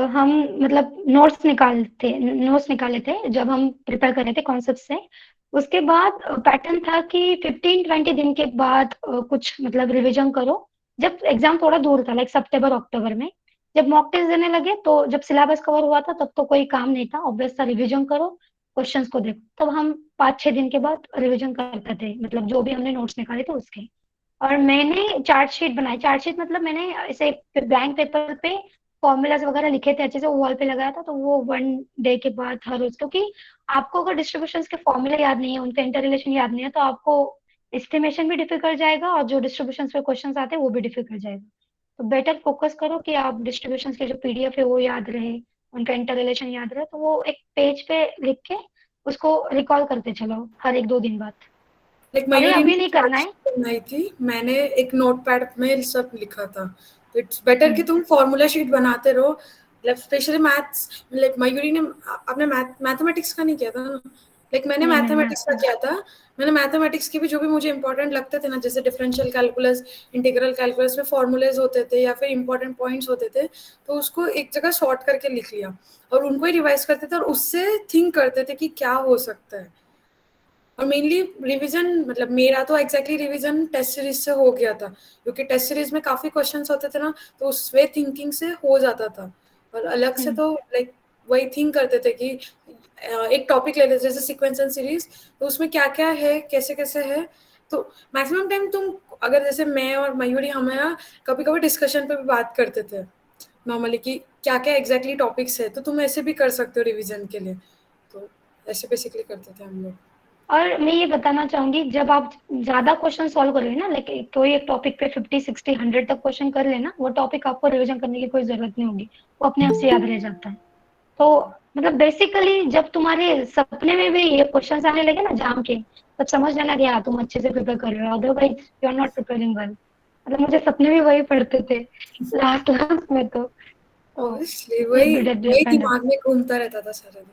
हम मतलब नोट्स निकाले थे जब हम प्रिपेयर कर रहे थे कॉन्सेप्ट से। उसके बाद पैटर्न था कि 15-20 दिन के बाद कुछ मतलब रिवीजन करो। जब एग्जाम थोड़ा दूर था लाइक सितंबर अक्टूबर में जब मॉक टेस्ट देने लगे तो जब सिलेबस कवर हुआ था तब तो कोई काम नहीं था ऑब्वियस था रिवीजन करो क्वेश्चंस को देखो। तब हम 5-6 दिन के बाद रिवीजन करते थे मतलब जो भी हमने नोट्स निकाले थे उसके। और मैंने चार्ट शीट बनाई। चार्ट शीट मतलब मैंने ऐसे ब्लैंक पेपर पे फॉर्मूलाज वगैरह लिखे थे अच्छे से वो वॉल पे लगाया था। तो वो 1 डे के बाद हर रोज क्योंकि आपको अगर डिस्ट्रीब्यूशंस के फॉर्मूले याद नहीं है उनका इंटर रिलेशन याद नहीं है तो आपको एस्टिमेशन भी डिफिकल्ट जाएगा और जो डिस्ट्रीब्यूशंस पे क्वेश्चंस आते हैं वो भी डिफिकल्ट जाएगा। तो बेटर फोकस करो कि आप डिस्ट्रीब्यूशंस के जो पीडीएफ है वो याद रहे उनका इंटर रिलेशन याद रहे तो वो एक पेज पे लिख के उसको रिकॉल करते चलो हर 1-2 दिन बाद। लाइक और ये मयूरी अभी ने नहीं चार्ट करना है। शीट बनाई थी, मैंने एक नोटपैड में सब लिखा था। तो इट्स बेटर कि हम्म, तुम फॉर्मूला शीट बनाते रहो, like specially maths. Like Mayuri ने आपने मैथमेटिक्स का नहीं किया था ना, लाइक मैंने नहीं मैंने मैथमेटिक्स मैथ का किया था। मैंने मैथमेटिक्स के भी जो भी मुझे इंपॉर्टेंट लगते थे ना जैसे डिफरेंशियल कैलकुलस इंटीग्रल कैलकुलस में फॉर्मूलेज होते थे या फिर इंपॉर्टेंट पॉइंट्स होते थे तो उसको एक जगह शॉर्ट करके लिख लिया और उनको ही रिवाइज करते थे और उससे थिंक करते थे कि क्या हो सकता है। और मेनली रिवीजन मतलब मेरा तो एग्जैक्टली रिवीजन टेस्ट सीरीज से हो गया था क्योंकि टेस्ट सीरीज में काफी क्वेश्चंस होते थे ना तो उस वे थिंकिंग से हो जाता था। और अलग से तो लाइक वही थिंक करते थे कि एक टॉपिक ले लेते जैसे सीक्वेंस एंड सीरीज तो उसमें क्या क्या है कैसे कैसे है। तो मैक्सिमम टाइम तुम अगर जैसे मैं और मयूरी हमारा कभी कभी डिस्कशन पे भी बात करते थे नॉर्मली कि क्या क्या एग्जैक्टली टॉपिक्स है तो तुम ऐसे भी कर सकते हो रिवीजन के लिए। तो ऐसे बेसिकली करते थे हम लोग। और मैं ये बताना चाहूंगी जब आप ज्यादा क्वेश्चन सॉल्व करोगे ना लाइक कोई एक टॉपिक पे 50-60-100 तक क्वेश्चन कर लेना वो टॉपिक आपको रिवीजन करने की कोई जरूरत नहीं होगी वो अपने आप से याद रह जाता है। तो मतलब बेसिकली जब तुम्हारे सपने में भी ये क्वेश्चंस आने लगे ना जाम के तब समझ जाना कि हाँ तुम अच्छे से प्रिपेयर कर रहे हो otherwise you are not preparing well. मतलब मुझे सपने भी वही पढ़ते थे लास्ट लास्ट में तो ऑब्वियसली ये वही भी वही डिपेंड है। दिमाग में घूमता रहता था सारा दिन।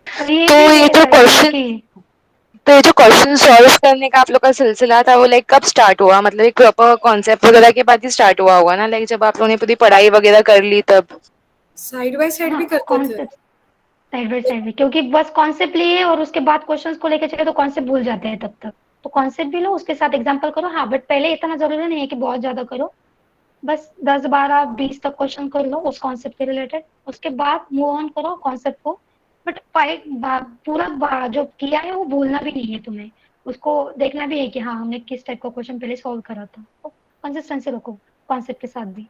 और ये तो भी ये है जो लाइक क्वेश्चन कि तो ये जो क्वेश्चन सॉल्व करने का आप लोग का सिलसिला था वो लाइक कब स्टार्ट हुआ? मतलब एक प्रॉपर कॉन्सेप्ट वगैरह के बाद ही स्टार्ट हुआ होगा ना, लाइक जब आप लोगों ने पूरी पढ़ाई वगैरह कर ली तब? साइड बाय साइड हाँ भी करते थे। कॉन्सेप्ट साइड बाय साइड भी, क्योंकि बस कॉन्सेप्ट लिए और उसके बाद क्वेश्चंस को लेके चले तो कॉन्सेप्ट भूल जाते हैं तब तक। तो कॉन्सेप्ट भी लो, उसके साथ एग्जांपल करो। हाँ बट पहले इतना जरूरी नहीं है कि बहुत ज्यादा करो, बस 10 12 20 तक क्वेश्चन कर लो उस कॉन्सेप्ट के रिलेटेड, उसके बाद मूव ऑन करो कॉन्सेप्ट को। बट जो किया है वो भूलना भी नहीं है तुम्हें, उसको देखना भी है कि हाँ हमने किस टाइप का क्वेश्चन पहले सॉल्व करा था। तो कंसिस्टेंसी रखो कॉन्सेप्ट के साथ भी।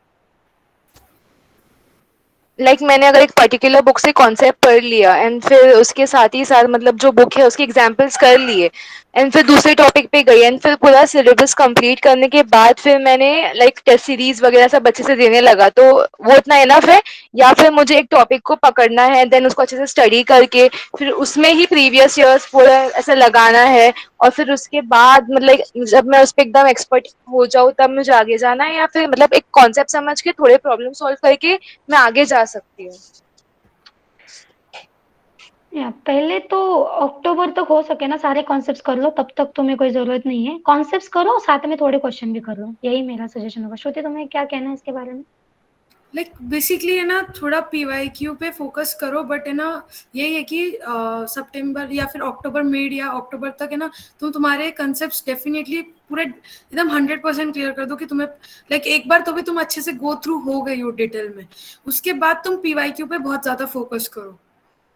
लाइक मैंने अगर एक पर्टिकुलर बुक से कॉन्सेप्ट पढ़ लिया एंड फिर उसके साथ ही साथ मतलब जो बुक है उसके एग्जांपल्स कर लिए एंड फिर दूसरे टॉपिक पे गई एंड फिर पूरा सिलेबस कंप्लीट करने के बाद फिर मैंने लाइक टेस्ट सीरीज वगैरह सब अच्छे से देने लगा, तो वो इतना इनफ है? या फिर मुझे एक टॉपिक को पकड़ना है देन उसको अच्छे से स्टडी करके फिर उसमें ही प्रीवियस ईयर्स पूरा ऐसे लगाना है और फिर उसके बाद मतलब जब मैं उस पर एकदम एक्सपर्ट हो जाऊँ तब मुझे आगे जाना है, या फिर मतलब एक कॉन्सेप्ट समझ के थोड़े प्रॉब्लम सॉल्व करके मैं आगे जा सकती हूँ? या पहले तो अक्टूबर तक हो सके ना सारे कॉन्सेप्ट्स कर लो, तब तक तुम्हें कोई जरूरत नहीं है। कॉन्सेप्ट्स करो साथ में थोड़े क्वेश्चन भी कर लो, यही मेरा सजेशन होगा। श्रुति तुम्हें क्या कहना है इसके बारे में? लाइक बेसिकली है ना, थोड़ा पीवाईक्यू पे फोकस करो, बट है ना यही है कि सितंबर या फिर अक्टूबर मिड या अक्टूबर तक है ना तुम तुम्हारे कंसेप्ट डेफिनेटली पूरे एकदम 100% क्लियर कर दो कि तुम्हें लाइक एक बार तो भी तुम अच्छे से गो थ्रू हो गई हो डिटेल में। उसके बाद तुम पीवाईक्यू पे बहुत ज्यादा फोकस करो,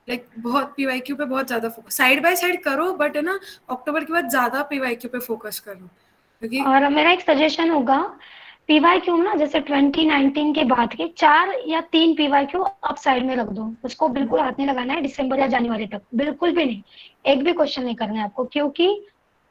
लाइक बहुत पीवाईक्यू पे बहुत ज्यादा फोकस, साइड बाय साइड करो बट है ना अक्टूबर के बाद ज्यादा पीवाईक्यू पे फोकस करो क्योंकि और मेरा एक सजेशन होगा, पीवाईक्यू ना जैसे 2019 के बाद के 4 या 3 पीवाईक्यू आप साइड में रख दो, उसको बिल्कुल हाथ नहीं लगाना है दिसंबर या जनवरी तक, बिल्कुल भी नहीं। एक भी क्वेश्चन नहीं करना है आपको, क्योंकि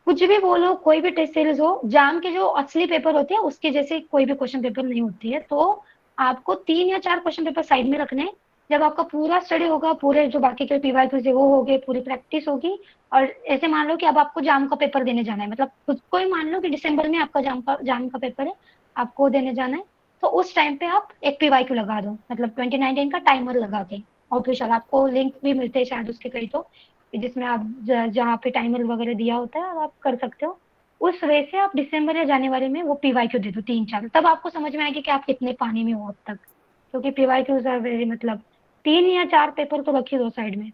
कुछ भी बोलो कोई भी टेस्ट सीरीज हो, जाम के जो असली पेपर होते हैं उसके जैसे कोई भी क्वेश्चन पेपर नहीं होती है। तो आपको 3 या 4 क्वेश्चन पेपर साइड में रखने हैं। जब आपका पूरा स्टडी होगा, पूरे जो बाकी के पीवाईक्यू है वो हो गए, पूरी प्रैक्टिस होगी, और ऐसे मान लो कि अब आपको जाम का पेपर देने जाना है, मतलब खुद को ही मान लो कि दिसंबर में आपका जाम का पेपर है, आपको देने जाना है। तो उस टाइम पे आप एक पीवाईक्यू लगा दो, मतलब 2019 का टाइमर लगा के। ऑफिशियल आपको लिंक भी मिलते हैं शायद उसके कहीं, तो जिसमें आप जहाँ पे टाइमर वगैरह दिया होता है और आप कर सकते हो। उस वे से आप दिसंबर या जनवरी में वो पीवाईक्यू दे दो 3 4, तब आपको समझ में आएगी कि आप कितने पानी में हो अब तक। क्योंकि पीवाईक्यूज आर वेरी, मतलब 3 या 4 पेपर तो रख ही दो साइड में,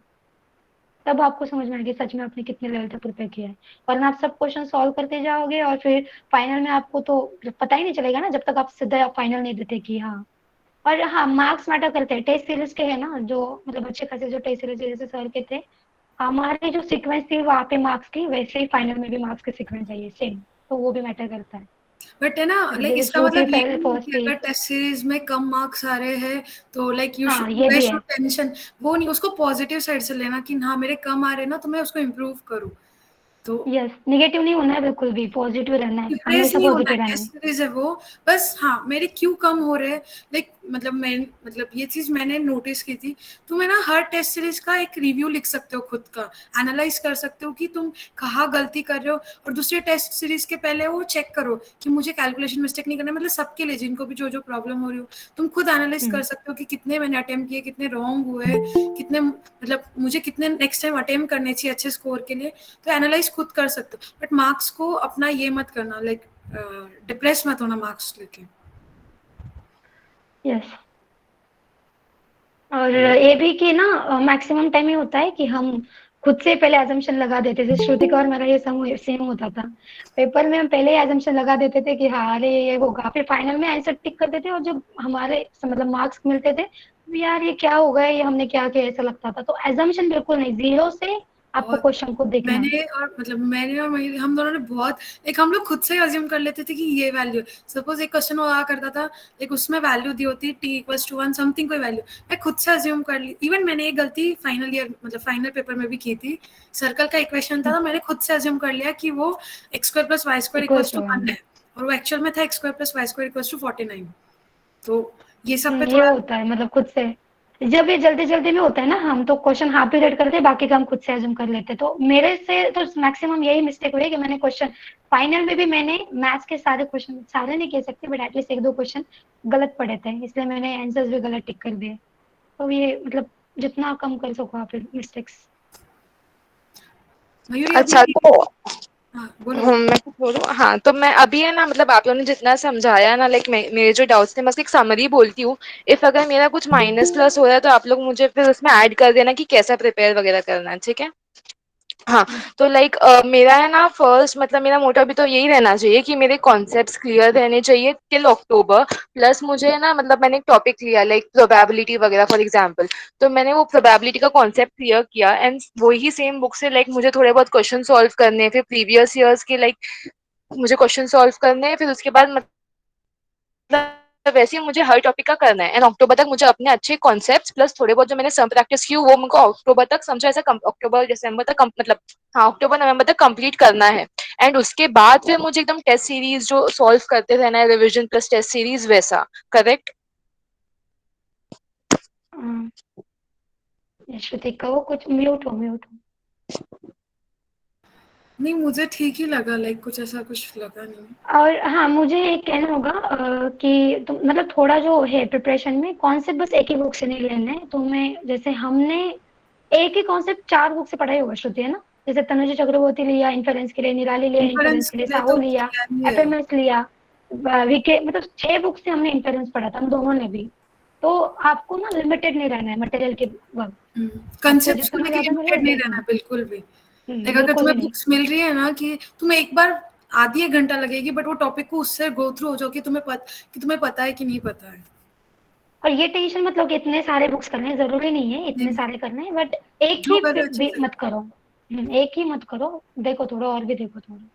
तब आपको समझ में आएगी सच में आपने कितने लेवल तक प्रिपेयर किया है। वरना आप सब क्वेश्चन सॉल्व करते जाओगे और फिर फाइनल में आपको तो पता ही नहीं चलेगा ना, जब तक आप सीधा फाइनल नहीं देते कि हाँ। और हाँ मार्क्स मैटर करते हैं, टेस्ट सीरीज के है ना जो, मतलब अच्छे खासे जो टेस्ट सीरीज जैसे सर के थे, हमारी जो सीक्वेंस थी वहाँ पे मार्क्स की, वैसे ही फाइनल में भी मार्क्स के सीक्वेंस चाहिए सेम, तो वो भी मैटर करता है। बट है ना लाइक जैसे इसका श्रुति मतलब ये पहले नहीं है फर्स्ट कि थी। अगर टेस्ट सीरीज में कम मार्क्स आ रहे हैं तो लाइक यू हाँ ये शुड भी है। टेंशन, वो नहीं, उसको पॉजिटिव साइड से लेना कि हाँ मेरे कम आ रहे हैं ना तो मैं उसको इम्प्रूव करूँ। तो यस, निगेटिव नहीं होना है, बिल्कुल भी पॉजिटिव रहना है, डिप्रेस हमेशा नहीं होना पॉजिटिव है, रहना है। टेस्ट सीरीज है वो। बस हाँ मेरे क्यों कम हो रहे हैं, लाइक मतलब ये चीज मैंने नोटिस की थी। तुम है ना हर टेस्ट सीरीज का एक रिव्यू लिख सकते हो, खुद का एनालाइज कर सकते हो कि तुम कहाँ गलती कर रहे हो, और दूसरे टेस्ट सीरीज के पहले वो चेक करो कि मुझे कैलकुलेशन मिस्टेक नहीं करना, मतलब सबके लिए जिनको भी जो जो प्रॉब्लम हो रही हो तुम खुद एनालाइज कर सकते हो कि कितने मैंने अटेम्प्ट किए, कितने रॉन्ग हुए, कितने मतलब मुझे कितने नेक्स्ट टाइम अटेम्प्ट करने चाहिए अच्छे स्कोर के लिए। तो एनालाइज खुद कर सकते हो, बट मार्क्स को अपना ये मत करना, लाइक डिप्रेस मत होना मार्क्स लेके। यस, और ये भी कि ना मैक्सिमम टाइम ये होता है कि हम खुद से पहले एजम्पशन लगा देते थे। श्रुति का और मेरा ये सेम होता था, पेपर में हम पहले ही एजम्पशन लगा देते थे कि हाँ अरे ये होगा, फिर फाइनल में आंसर टिक कर देते, और जब हमारे मतलब मार्क्स मिलते थे तो यार ये क्या हो गया, ये हमने क्या किया, ऐसा लगता था। तो एजम्पशन बिल्कुल नहीं, जीरो से आपको और क्वेश्चन को देखना है। मैंने और मयूरी, हम दोनों ने बहुत, एक हम लोग खुद से अज्यूम कर लेते थे कि ये वैल्यू, सपोज एक क्वेश्चन हुआ करता था, एक उसमें वैल्यू दी होती t=1 समथिंग कोई वैल्यू, मैं खुद से अज्यूम कर ली। इवन मैंने एक गलती फाइनल ईयर मतलब फाइनल पेपर में भी की थी, सर्कल का इक्वेशन था, तो मैंने खुद से अज्यूम कर लिया कि वो x² + y² = 1 है, और वो एक्चुअल में था x² + y² = 49। तो ये सब पे ये थोड़ा होता है मतलब खुद से जब ये जल्दी-जल्दी में होता है ना, हम तो क्वेश्चन हाफ ही रीड करते हैं, बाकी का हम खुद से अज़्यूम कर लेते हैं। तो मेरे से तो मैक्सिमम यही मिस्टेक हुई है कि मैंने क्वेश्चन फाइनल में भी मैंने मैथ्स के सारे क्वेश्चन, सारे नहीं कह सकती बट एटलीस्ट 1-2 क्वेश्चन गलत पढ़े थे, इसलिए मैंने आंसर्स भी गलत टिक कर दिए। तो ये मतलब जितना कम कर सको आप मेस्टेक्स। मयूरी अच्छा अभी तो हाँ, बोलो। मैं कुछ बोलूँ? हाँ, तो मैं अभी है ना, मतलब आप लोगों ने जितना समझाया ना, लाइक मेरे जो डाउट्स थे मैं उसकी एक समरी बोलती हूँ। इफ अगर मेरा कुछ माइनस प्लस हो रहा है तो आप लोग मुझे फिर उसमें ऐड कर देना कि कैसा प्रिपेयर वगैरह करना है, ठीक है? हाँ, तो लाइक मेरा है ना फर्स्ट, मतलब मेरा मोटिव अभी तो यही रहना चाहिए कि मेरे कॉन्सेप्ट्स क्लियर रहने चाहिए टिल अक्टूबर। प्लस मुझे है ना, मतलब मैंने एक टॉपिक लिया लाइक प्रोबेबिलिटी वगैरह फॉर एग्जांपल, तो मैंने वो प्रोबेबिलिटी का कॉन्सेप्ट क्लियर किया एंड वही सेम बुक से लाइक मुझे थोड़े बहुत क्वेश्चन सॉल्व करने हैं, फिर प्रीवियस ईयर्स के लाइक मुझे क्वेश्चन सॉल्व करने हैं, फिर उसके बाद मतलब वैसे ही मुझे हर टॉपिक का करना है एंड अक्टूबर तक मुझे अपने अच्छे कॉन्सेप्ट्स प्लस थोड़े बहुत जो मैंने सम प्रैक्टिस की वो मुझको अक्टूबर तक समझो ऐसा अक्टूबर दिसंबर तक मतलब हाँ अक्टूबर नवंबर तक कंप्लीट करना है। एंड उसके बाद फिर मुझे एकदम टेस्ट सीरीज जो सॉल्व करते रहना है, रिविजन प्लस टेस्ट सीरीज वैसा, करेक्ट? श्रुति कहो कुछ, म्यूट हो, म्यूट हो। नहीं, मुझे ठीक ही लगा, लाइक कुछ ऐसा कुछ लगा नहीं। और हाँ, मुझे एक कहना होगा कि तुम मतलब थोड़ा जो है प्रिपरेशन में कॉन्सेप्ट बस एक ही बुक से नहीं लेना है। तो मैं जैसे हमने एक ही कॉन्सेप्ट 4 बुक से पढ़ा ही होगा श्रुति, है ना? जैसे तनुजा चक्रवर्ती लिया इन्फेरेंस के लिए, निराली लिया इन्फेरेंस इन्फ्लुएंस के के लिए, लिए साहू तो लिया, क्या ही है। एफएमएस लिया, वीके, मतलब 6 बुक से हमने इन्फेरेंस पढ़ा था, हम दोनों ने भी। तो आपको ना लिमिटेड नहीं रहना है मटेरियल के वक़्त। आपको कंसेप्ट्स को जितना लेके ज़्यादा मिले लिमिटेड नहीं देखना। रहना बिल्कुल भी। लाइक अगर बिल्कुल भी तुम्हें नहीं। बुक्स मिल रही है ना कि तुम्हें एक बार आधी एक घंटा लगेगी, बट वो टॉपिक को उससे गो थ्रू हो जाओ कि तुम्हें पता है कि नहीं पता है। और ये टेंशन मत लो कि इतने सारे बुक्स करने हैं, ज़रूरी नहीं है इतने नहीं, सारे करने हैं, बट एक जो ही कर रहे हो अच्छे से मत करो। एक ही मत करो, देखो थोड़ा और भी देखो थोड़ा।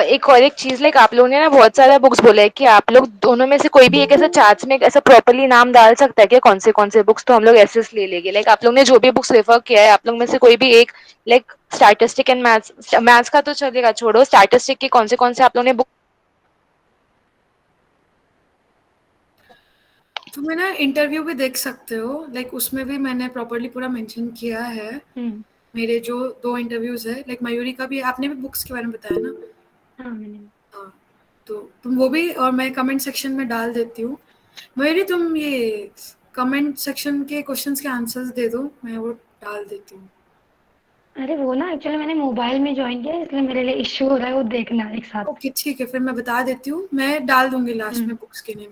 एक और एक चीज लाइक आप लोगों ने ना बहुत सारा बुक्स बोला है कि आप लोग दोनों में से कोई भी एक ऐसा चार्ट्स में ऐसा प्रॉपर्ली नाम डाल सकता है क्या कौन से बुक्स, तो हम लोग ऐसे ले लेंगे। लाइक आप लोग ने जो भी बुक्स रेफर किया है आप लोग में से कोई भी एक like statistic and maths, maths का तो चलेगा छोड़ो, स्टैटिस्टिक के कौन से आप लोगों ने बुक। तुम्हें ना इंटरव्यू भी देख सकते हो, लाइक उसमें भी मैंने प्रॉपर्ली पूरा मेंशन किया है। मेरे जो 2 इंटरव्यूज है, लाइक मयूरी का भी, आपने भी बुक्स के बारे में बताया ना? हाँ, मैंने। हाँ, तो तुम वो भी, और मैं कमेंट सेक्शन में डाल देती हूँ। मयूरी तुम ये कमेंट सेक्शन के क्वेश्चंस के आंसर्स दे दो, मैं वो डाल देती हूँ। अरे वो ना एक्चुअली मैंने मोबाइल में जॉइन किया है, इसलिए मेरे लिए इश्यू हो रहा है वो देखना एक साथ। ओके ठीक है, फिर मैं बता देती हूँ, मैं डाल दूंगी लास्ट में बुक्स के name.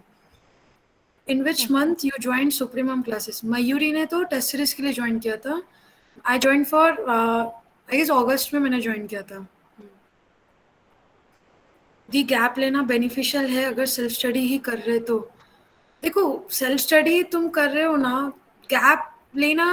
In which month you join supremum classes? Mayuri ने तो टेस्ट सीरीज के लिए ज्वाइन किया था। I join for I guess अगस्त में मैंने ज्वाइन किया था। दी गैप लेना बेनिफिशियल है अगर सेल्फ स्टडी ही कर रहे तो। देखो, सेल्फ स्टडी तुम कर रहे हो ना, गैप लेना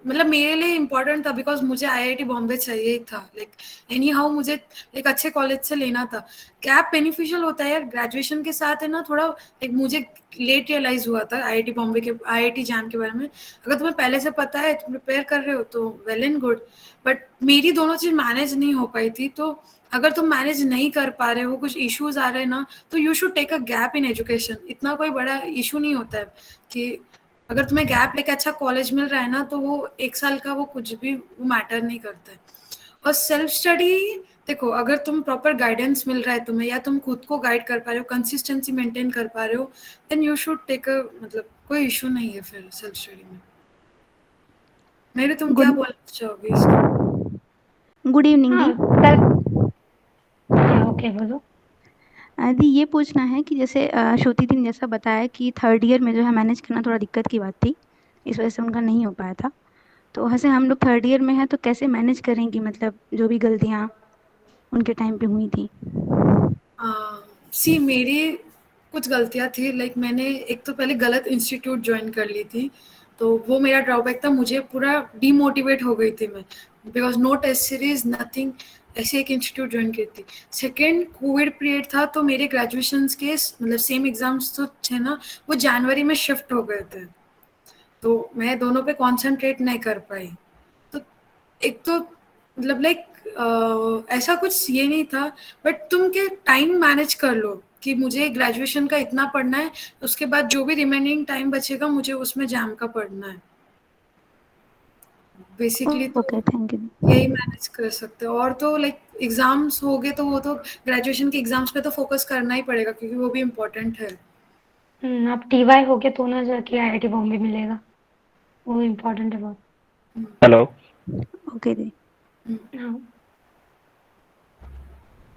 मतलब मेरे लिए इम्पोर्टेंट था बिकॉज मुझे आईआईटी बॉम्बे चाहिए ही था। लाइक एनी हाउ मुझे एक अच्छे कॉलेज से लेना था। गैप बेनिफिशियल होता है यार, ग्रेजुएशन के साथ है ना, थोड़ा लाइक मुझे लेट रियलाइज हुआ था आईआईटी बॉम्बे के आईआईटी जैम के बारे में। अगर तुम्हें पहले से पता है, तुम प्रिपेयर कर रहे हो तो वेल एंड गुड, बट मेरी दोनों चीज़ मैनेज नहीं हो पाई थी। तो अगर तुम मैनेज नहीं कर पा रहे हो, कुछ इश्यूज आ रहे हैं ना, तो you should take a gap in education. इतना कोई बड़ा इशू नहीं होता है कि अगर तुम्हें गैप लेके अच्छा कॉलेज मिल रहा है ना, तो वो 1 साल का वो कुछ भी वो मैटर नहीं करता है। और सेल्फ स्टडी, देखो अगर तुम प्रॉपर गाइडेंस मिल रहा है तुम्हें, या तुम खुद को गाइड कर पा रहे हो, कंसिस्टेंसी मेंटेन कर पा रहे हो, then you should take a, मतलब कोई इशू नहीं है फिर सेल्फ स्टडी में। मेरे तुम क्या बोलना चाहोगे इसका? गुड इवनिंग दी। या ओके बोलो। दी ये पूछना है कि जैसे श्रुति दी ने जैसा बताया कि थर्ड ईयर में जो है मैनेज करना थोड़ा दिक्कत की बात थी, इस वजह से उनका नहीं हो पाया था। तो वैसे हम लोग थर्ड ईयर में हैं तो कैसे मैनेज करेंगी, मतलब जो भी गलतियाँ उनके टाइम पे हुई थी? सी मेरी कुछ गलतियाँ थी, लाइक मैंने एक तो पहले गलत इंस्टीट्यूट ज्वाइन कर ली थी, तो वो मेरा ड्रॉबैक था। मुझे पूरा डीमोटिवेट हो गई थी मैं, because no test series nothing, ऐसे एक इंस्टीट्यूट ज्वाइन की थी। सेकेंड, कोविड पीरियड था, तो मेरे ग्रेजुएशन के मतलब सेम एग्जाम्स तो थे ना, वो जनवरी में शिफ्ट हो गए थे, तो मैं दोनों पे कॉन्सेंट्रेट नहीं कर पाई। तो एक तो मतलब लाइक ऐसा कुछ ये नहीं था, बट तुम के टाइम मैनेज कर लो कि मुझे ग्रेजुएशन का इतना पढ़ना है, उसके बाद जो भी रिमेनिंग टाइम बचेगा मुझे उसमें जैम का पढ़ना है। बेसिकली तो ओके, थैंक यू। यही मैनेज कर सकते हो। और तो लाइक एग्जाम्स हो गए तो वो तो ग्रेजुएशन के एग्जाम्स पे तो फोकस करना ही पड़ेगा क्योंकि वो भी इम्पोर्टेंट है। आप टीवाई हो गया तो ना जाके IIT बॉम्बे मिलेगा, वो इम्पोर्टेंट है बहुत। हेलो। ओके दी। हाँ।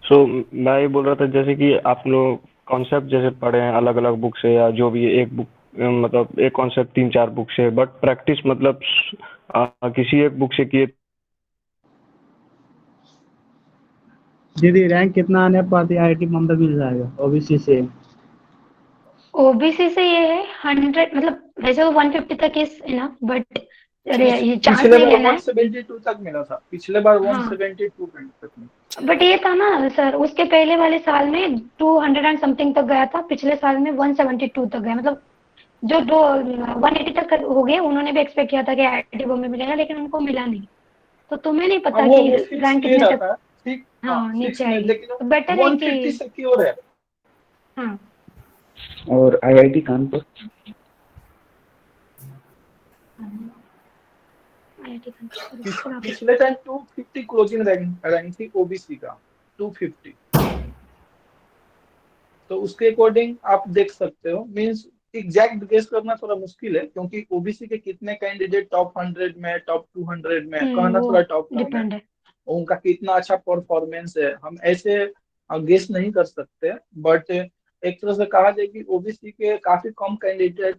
सो मैं ये बोल रहा था जैसे कि आप लोग कॉन्सेप्ट जैसे पढ़े हैं अलग अलग बुक से या जो भी है, एक बुक मतलब एक कॉन्सेप्ट 3-4 बुक से, बट प्रैक्टिस मतलब किसी एक बुक से किए। दीदी रैंक कितना आने पर IIT बॉम्बे मिल जाएगा ओबीसी से? ओबीसी से ये है 100, मतलब वैसे वो 150 तक इज इनफ, बट ये चांस पिछले नहीं बार लेना है। 172 तक मिला था, पिछले बार हाँ। 172 रैंक तक मिला। बट ये था ना सर, उसके पहले वाले साल में 200 एंड समथिंग तक गया था, पिछले साल में 172 तक गया, मतलब जो 180 तक हो गए। उन्होंने भी एक्सपेक्ट किया था कि IIT बॉम्बे मिलेगा, लेकिन उनको मिला नहीं। तो तुम्हें नहीं पता वो कि फिक्स रैंक नहीं कितने तक रहता है, ठीक। हाँ फिक्स नीचे नहीं, आएगी, लेकिन तो बेटर है 150 कि सिक्योर है। हाँ। और IIT कानपुर IIT कानपुर पिछले टाइम 250 क्लोजिंग रैंक थी ओबीसी का, 250। तो उसके अकॉर्डिंग आप देख सकते हो। मींस एग्जैक्ट गेस करना थोड़ा मुश्किल है क्योंकि ओबीसी के कितने कैंडिडेट टॉप 100 में, टॉप 200 में, कहना वो थोड़ा टॉप डाउन है। डिपेंड है। उनका कितना अच्छा परफॉर्मेंस है, हम ऐसे गेस नहीं कर सकते। बट एक तरह से कहा जाए कि ओबीसी के काफी कम कैंडिडेट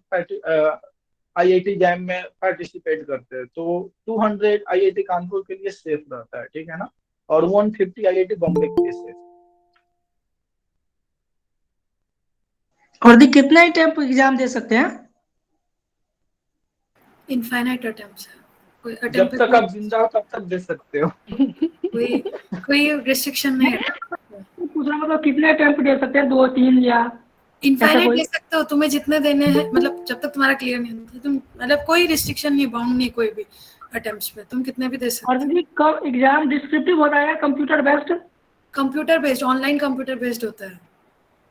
आईआईटी जैम में पार्टिसिपेट करते हैं, तो 200 आईआईटी कानपुर के लिए सेफ रहता है, ठीक है ना, और 150 आईआईटी बॉम्बे के लिए सेफ। और दी कितना ही टाइम एग्जाम दे सकते हैं? इनफाइनाइट अटेम्प्ट्स है, कोई जब अटेम्प्ट तक पे आप जिंदा हो तब तक दे सकते हो। कोई रिस्ट्रिक्शन नहीं है। दूसरा मतलब कितने अटेम्प्ट दे सकते हैं, 2-3 या इनफाइनाइट दे सकते हो, तुम्हें जितने देने हैं, मतलब जब तक तुम्हारा क्लियर नहीं होता तुम, मतलब कोई रिस्ट्रिक्शन नहीं, बाउंड नहीं कोई भी अटेम्प्ट्स पे, तुम कितने भी दे सकते और दीदी कब एग्जाम डिस्क्रिप्टिव होता है computer based? Computer based, online computer based होता है।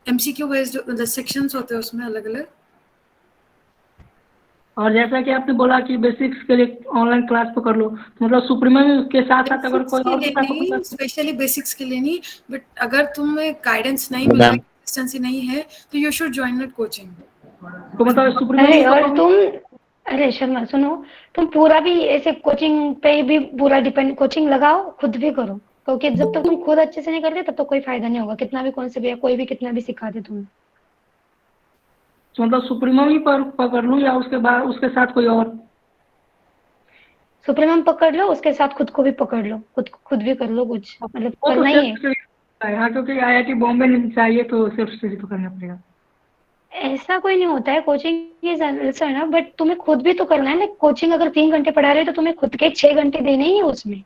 एमसीक्यू बेस्ड, मतलब सेक्शंस होते हैं उसमें अलग अलग। और जैसा कि आपने बोला कि बेसिक्स के लिए ऑनलाइन क्लास तो कर लो, मतलब सुप्रीमम के साथ साथ अगर कोई और नहीं, स्पेशली बेसिक्स के लिए नहीं, बट अगर तुम्हें गाइडेंस नहीं मिल रहा है, कंसिस्टेंसी नहीं है, तो you should join that coaching. तो मतलब सुप्रीमम अरे और तुम, अरे शर्मा सुनो, तुम पूरा भी ऐसे कोचिंग पे भी पूरा डिपेंड, कोचिंग लगाओ, खुद भी करो, क्योंकि जब तक तुम खुद अच्छे से नहीं करते तब तक कोई फायदा नहीं होगा, कितना भी कौन से भी कोई भी कितना भी सिखा दे तुम्हें। तो मतलब सुप्रीमम ही पकड़ लूं या उसके बाद उसके साथ कोई और? सुप्रीमम पकड़ लो, उसके साथ खुद को भी पकड़ लो, खुद भी कर लो कुछ, मतलब वो तो करना ही है। हाँ, क्योंकि IIT बॉम्बे नहीं चाहिए तो सेल्फ स्टडी तो करना पड़ेगा। ऐसा कोई नहीं होता है, कोचिंग ऐसा है ना, बट तुम्हें खुद भी तो करना है ना। कोचिंग अगर 3 घंटे पढ़ा रहे हो तो तुम्हें खुद के 6 घंटे देने ही है, उसमें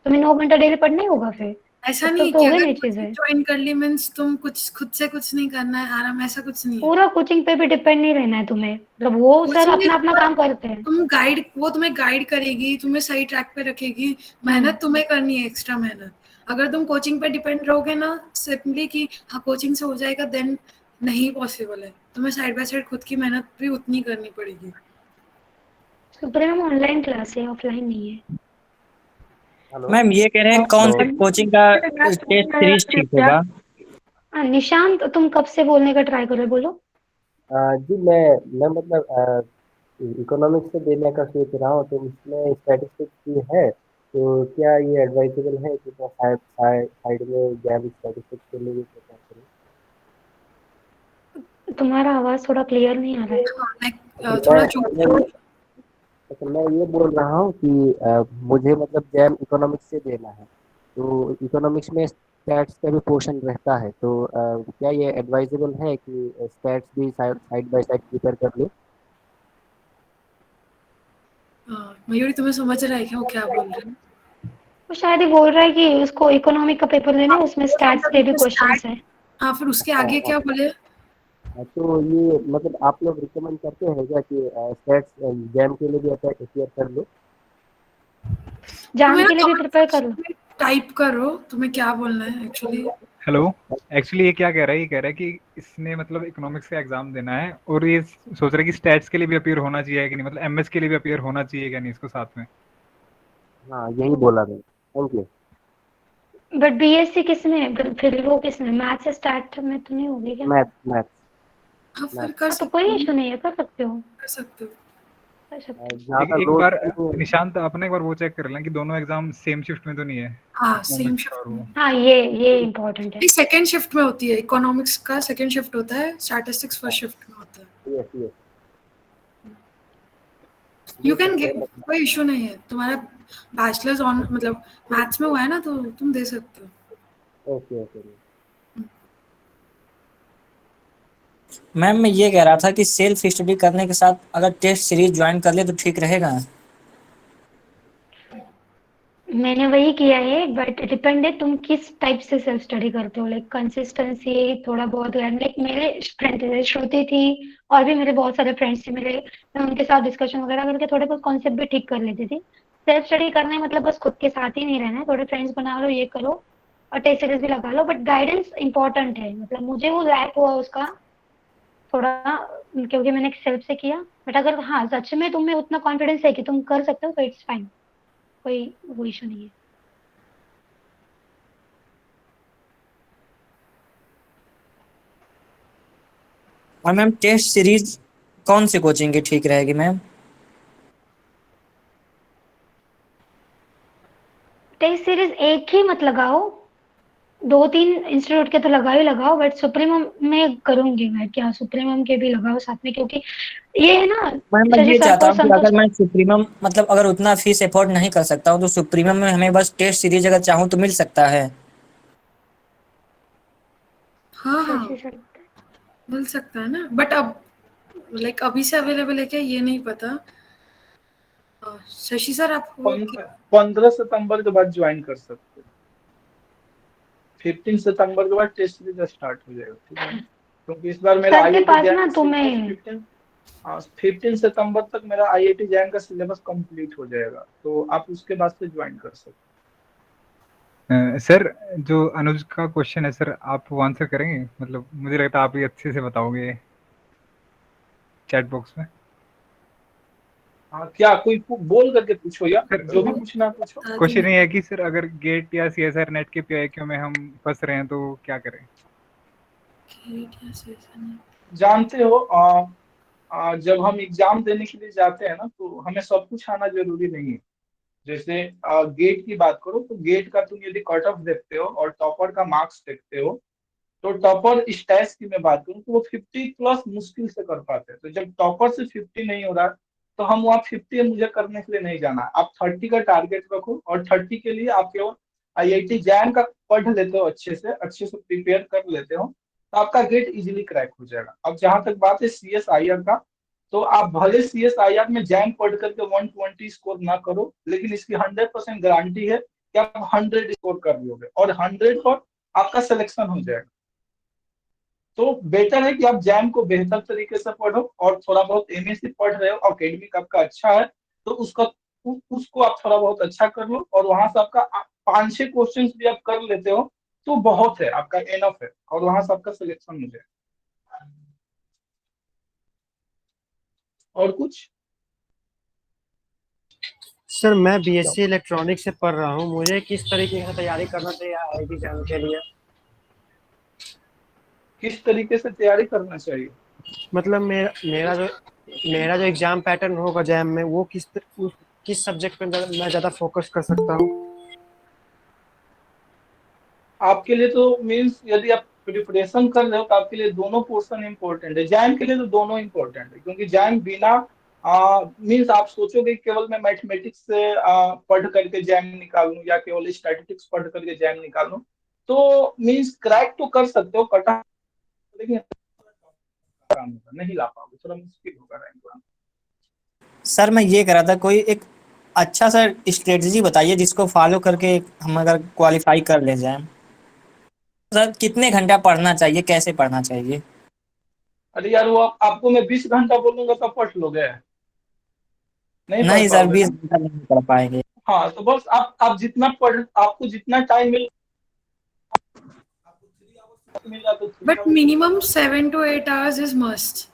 तुम्हें 9 घंटा डेली पढ़ना ही होगा। फिर ऐसा तब नहीं तो कि हो गई अगर नहीं चीजें। ज्वाइन कर ली मींस तुम कुछ खुद से कुछ नहीं करना है, आराम, ऐसा कुछ नहीं है। पूरा कोचिंग पे भी डिपेंड नहीं रहना है तुम्हें, मतलब वो सर अपना अपना काम करते हैं। तुम गाइड, वो तुम्हें गाइड करेगी, तुम्हें सही ट्रैक पे रखेगी, मेहनत तुम्हें करनी है, एक्स्ट्रा मेहनत। अगर तुम कोचिंग पे डिपेंड रहोगे ना सिंपली कि हाँ कोचिंग से हो जाएगा, देन नहीं पॉसिबल है। तुम्हें साइड बाय साइड खुद की मेहनत भी उतनी करनी पड़ेगी। सुप्रीम ऑनलाइन क्लास है, ऑफलाइन नहीं है। मैम ये कह रहे हैं कौन सी कोचिंग का टेस्ट सीरीज ठीक होगा? निशांत, तुम कब से बोलने का ट्राई कर रहे हो, बोलो। जी मैं मतलब इकोनॉमिक्स से देने का सोच रहा हूँ, तो इसमें स्टैटिस्टिक्स भी है, तो क्या ये एडवाइजेबल है कि मैं साइड में एग्जाम स्टैटिस्टिक्स के लिए भी प्रिपेयर करूँ? तुम्हारा आवाज थोड़ा क्लियर नहीं आ रहा है। थोड़ा अच्छा, मैं ये बोल रहा हूँ कि मुझे मतलब जैम इकोनॉमिक्स से देना है, तो इकोनॉमिक्स में स्टैट्स का भी पोर्शन रहता है, तो क्या ये एडवाइजेबल है कि स्टैट्स भी साइड बाय साइड प्रिपेयर कर लूँ? मयूरी, तुम्हें समझ रहा है क्या वो क्या बोल रहे हैं? वो शायद ही बोल रहा है कि उसको इकोनॉमिक का पेपर लेना है, उसमें स्टैट्स के भी क्वेश्चंस हैं। हाँ, फिर उसके आगे क्या बोले? तो ये मतलब आप लोग रिकमेंड करते हैं क्या कि स्टैट्स जैम के लिए भी प्रिपेयर कर लो? जाम के लिए भी प्रिपेयर कर लो। टाइप करो तुम्हें क्या बोलना है एक्चुअली। हेलो। एक्चुअली ये क्या कह रहा है, ये कह रहा है कि इसने मतलब इकोनॉमिक्स का एग्जाम देना है और ये सोच रहा है कि स्टैट्स के लिए भी अपीयर होना चाहिए कि नहीं, मतलब एमएस के लिए भी अपीयर होना चाहिए क्या नहीं इसको साथ में। हाँ यही बोला मैंने। Thank you. बट बीएससी किसमें, फिर वो किसमें, मैथ्स से स्टार्ट में तो नहीं होगी क्या? मैथ मैथ हाँ फिर मैथ कर तो सकते कोई हो, इशू नहीं है, कर सकते हो, कर सकते हो। कर सकते हो। ज्यादा एक लोड बार नहीं है। निशांत अपने एक बार वो चेक कर लें कि दोनों एग्जाम सेम शिफ्ट में तो नहीं है, हाँ सेम इकोनॉमिक्स शिफ्ट और में। वो। हाँ ये इम्पोर्टेंट है। सेकेंड शिफ्ट में होती है, इकोनॉमिक्स का सेकेंड शिफ्ट होता है, स्टैटिस्टिक्स फर्स्ट शिफ्ट में होता है। Yes yes. You can get, कोई इशू नहीं है, तुम्हारा बैचलर्स ऑन मतलब मैथ्स में हुआ है ना, तो तुम दे सकते हो। Okay okay. मैम मैं ये कह रहा था कि सेल्फ स्टडी करने के साथ अगर टेस्ट सीरीज ज्वाइन कर ले तो ठीक रहेगा। मैंने वही किया है, बट डिपेंड है तुम किस टाइप से सेल्फ स्टडी करते हो, लाइक कंसिस्टेंसी थोड़ा बहुत, लाइक मेरे फ्रेंड श्रुति थी और भी मेरे बहुत सारे फ्रेंड्स थे मेरे, मैं उनके साथ डिस्कशन वगैरह करके थोड़े बहुत कॉन्सेप्ट भी ठीक कर लेती थी। सेल्फ स्टडी करना है मतलब बस खुद के साथ ही नहीं रहना है, थोड़े फ्रेंड्स बना लो, ये करो और टेस्ट सीरीज भी लगा लो, बट गाइडेंस इंपॉर्टेंट है, मतलब मुझे वो लैक हुआ उसका थोड़ा, क्योंकि मैंने सेल्फ से किया। बट अगर हाँ सच में तुम्हें उतना कॉन्फिडेंस है कि तुम कर सकते हो तो इट्स फाइन, कोई वो इशू नहीं है। और मैम टेस्ट सीरीज कौन सी कोचिंग की ठीक रहेगी मैम? टेस्ट सीरीज एक ही मत लगाओ, दो तीन इंस्टीट्यूट के तो लगाओ ही लगाओ, बट सुप्रीमम में करूंगी मैं, क्या सुप्रीमम के भी लगाओ साथ में, क्योंकि ये है ना, मैम मैं शशि ये सर चाहता को हूँ कि संतोष। अगर मैं सुप्रीमम मतलब अगर उतना फीस अफोर्ड नहीं कर सकता हूँ तो सुप्रीमम में हमें बस टेस्ट सीरीज अगर चाहूँ तो मिल सकता है। हाँ हाँ शशि सर मिल सकता है ना, बट अब लाइक अभी से अवेलेबल है क्या ये नहीं पता। शशि सर आपको 15 सितंबर के बाद ज्वाइन कर सकते हो। 15 सितंबर के बाद टेस्ट सीरीज स्टार्ट हो जाएगा, ठीक है ना, क्योंकि इस बार मेरा सर के आईआईटी पास जैम ना का सिलेबस तुम्हें 15 सितंबर तक मेरा आईआईटी जैम का सिलेबस कंप्लीट हो जाएगा, तो आप उसके बाद से ज्वाइन कर सकते सर जो अनुज का क्वेश्चन है सर, आप वो आंसर करेंगे? मतलब मुझे लगता है आप ही अच्छे से बताओगे चैट बॉक्स में। हो। हाँ क्या कोई बोल करके पूछो यार, सर जो भी पूछना है पूछो। क्वेश्चन ये है कि सर अगर गेट या सीएसआर नेट के पीआईक्यू में हम फंस रहे हैं तो क्या करें? जानते हो जब हम एग्जाम देने के लिए जाते हैं ना, तो हमें सब कुछ आना जरूरी नहीं है। जैसे गेट की बात करो तो गेट का तुम यदि कट ऑफ देखते हो और टॉपर का मार्क्स देखते हो, तो टॉपर स्टैट्स की मैं बात करूं तो वो 50 प्लस मुश्किल से कर पाते हैं। तो जब टॉपर से 50 नहीं हो रहा, तो हम वहाँ 50 मुझे करने के लिए नहीं जाना है। आप 30 का टारगेट रखो और 30 के लिए आप केवल आईआईटी जैम का पढ़ लेते हो, अच्छे से प्रिपेयर कर लेते हो, तो आपका गेट इजीली क्रैक हो जाएगा। अब जहां तक बात है सीएसआईआर का, तो आप भले सीएसआईआर में जैम पढ़ करके 120 स्कोर ना करो, लेकिन इसकी 100% गारंटी है कि आप 100 स्कोर कर लोगे और 100 पर आपका सिलेक्शन हो जाएगा। तो बेटर है कि आप जैम को बेहतर तरीके से पढ़ो और थोड़ा बहुत एमएससी पढ़ रहे हो, एकेडमिक आपका अच्छा है, तो उसको आप थोड़ा बहुत अच्छा कर लो और वहां से आपका 5-6 क्वेश्चन भी आप कर लेते हो तो बहुत है, आपका एनफ है और वहां से आपका सिलेक्शन हो जाए। और कुछ? सर मैं बीएससी इलेक्ट्रॉनिक्स से पढ़ रहा हूँ, मुझे किस तरीके से तैयारी करना चाहिए आईआईटी जैम के लिए? किस तरीके से तैयारी करना चाहिए मतलब मेरा जो एग्जाम पैटर्न होगा जैम में, वो किस सब्जेक्ट पे मैं ज्यादा फोकस कर सकता हूँ? आपके लिए तो मीन्स यदि आप प्रिपरेशन कर रहे हो तो आपके लिए दोनों पोर्शन इंपॉर्टेंट है। जैम के लिए तो दोनों इंपॉर्टेंट है, क्योंकि जैम बिना मीन्स आप सोचोगे केवल मैं मैथमेटिक्स से पढ़ करके जैम निकाल लूं या केवल स्टैटिस्टिक्स पढ़ करके जैम निकाल लूं, तो मीन्स क्रैक तो कर सकते हो कटा, लेकिन काम होगा, नहीं ला पाओगे, थोड़ा मुश्किल होगा रैंक लाना। सर मैं ये कह रहा था कोई एक अच्छा सा स्ट्रेटजी बताइए जिसको फॉलो करके हम अगर क्वालिफाई कर ले जाए। सर कितने घंटा पढ़ना चाहिए, कैसे पढ़ना चाहिए? अरे यार वो आपको मैं 20 घंटा बोलूंगा तो पढ़ लोगे? नहीं पढ़ नहीं सर पाओगे 20 ना। घंटा नहीं पढ़ पाएंगे। हाँ तो बस आप जितना पढ़, आपको जितना time mill but minimum 7 to 8 hours is must.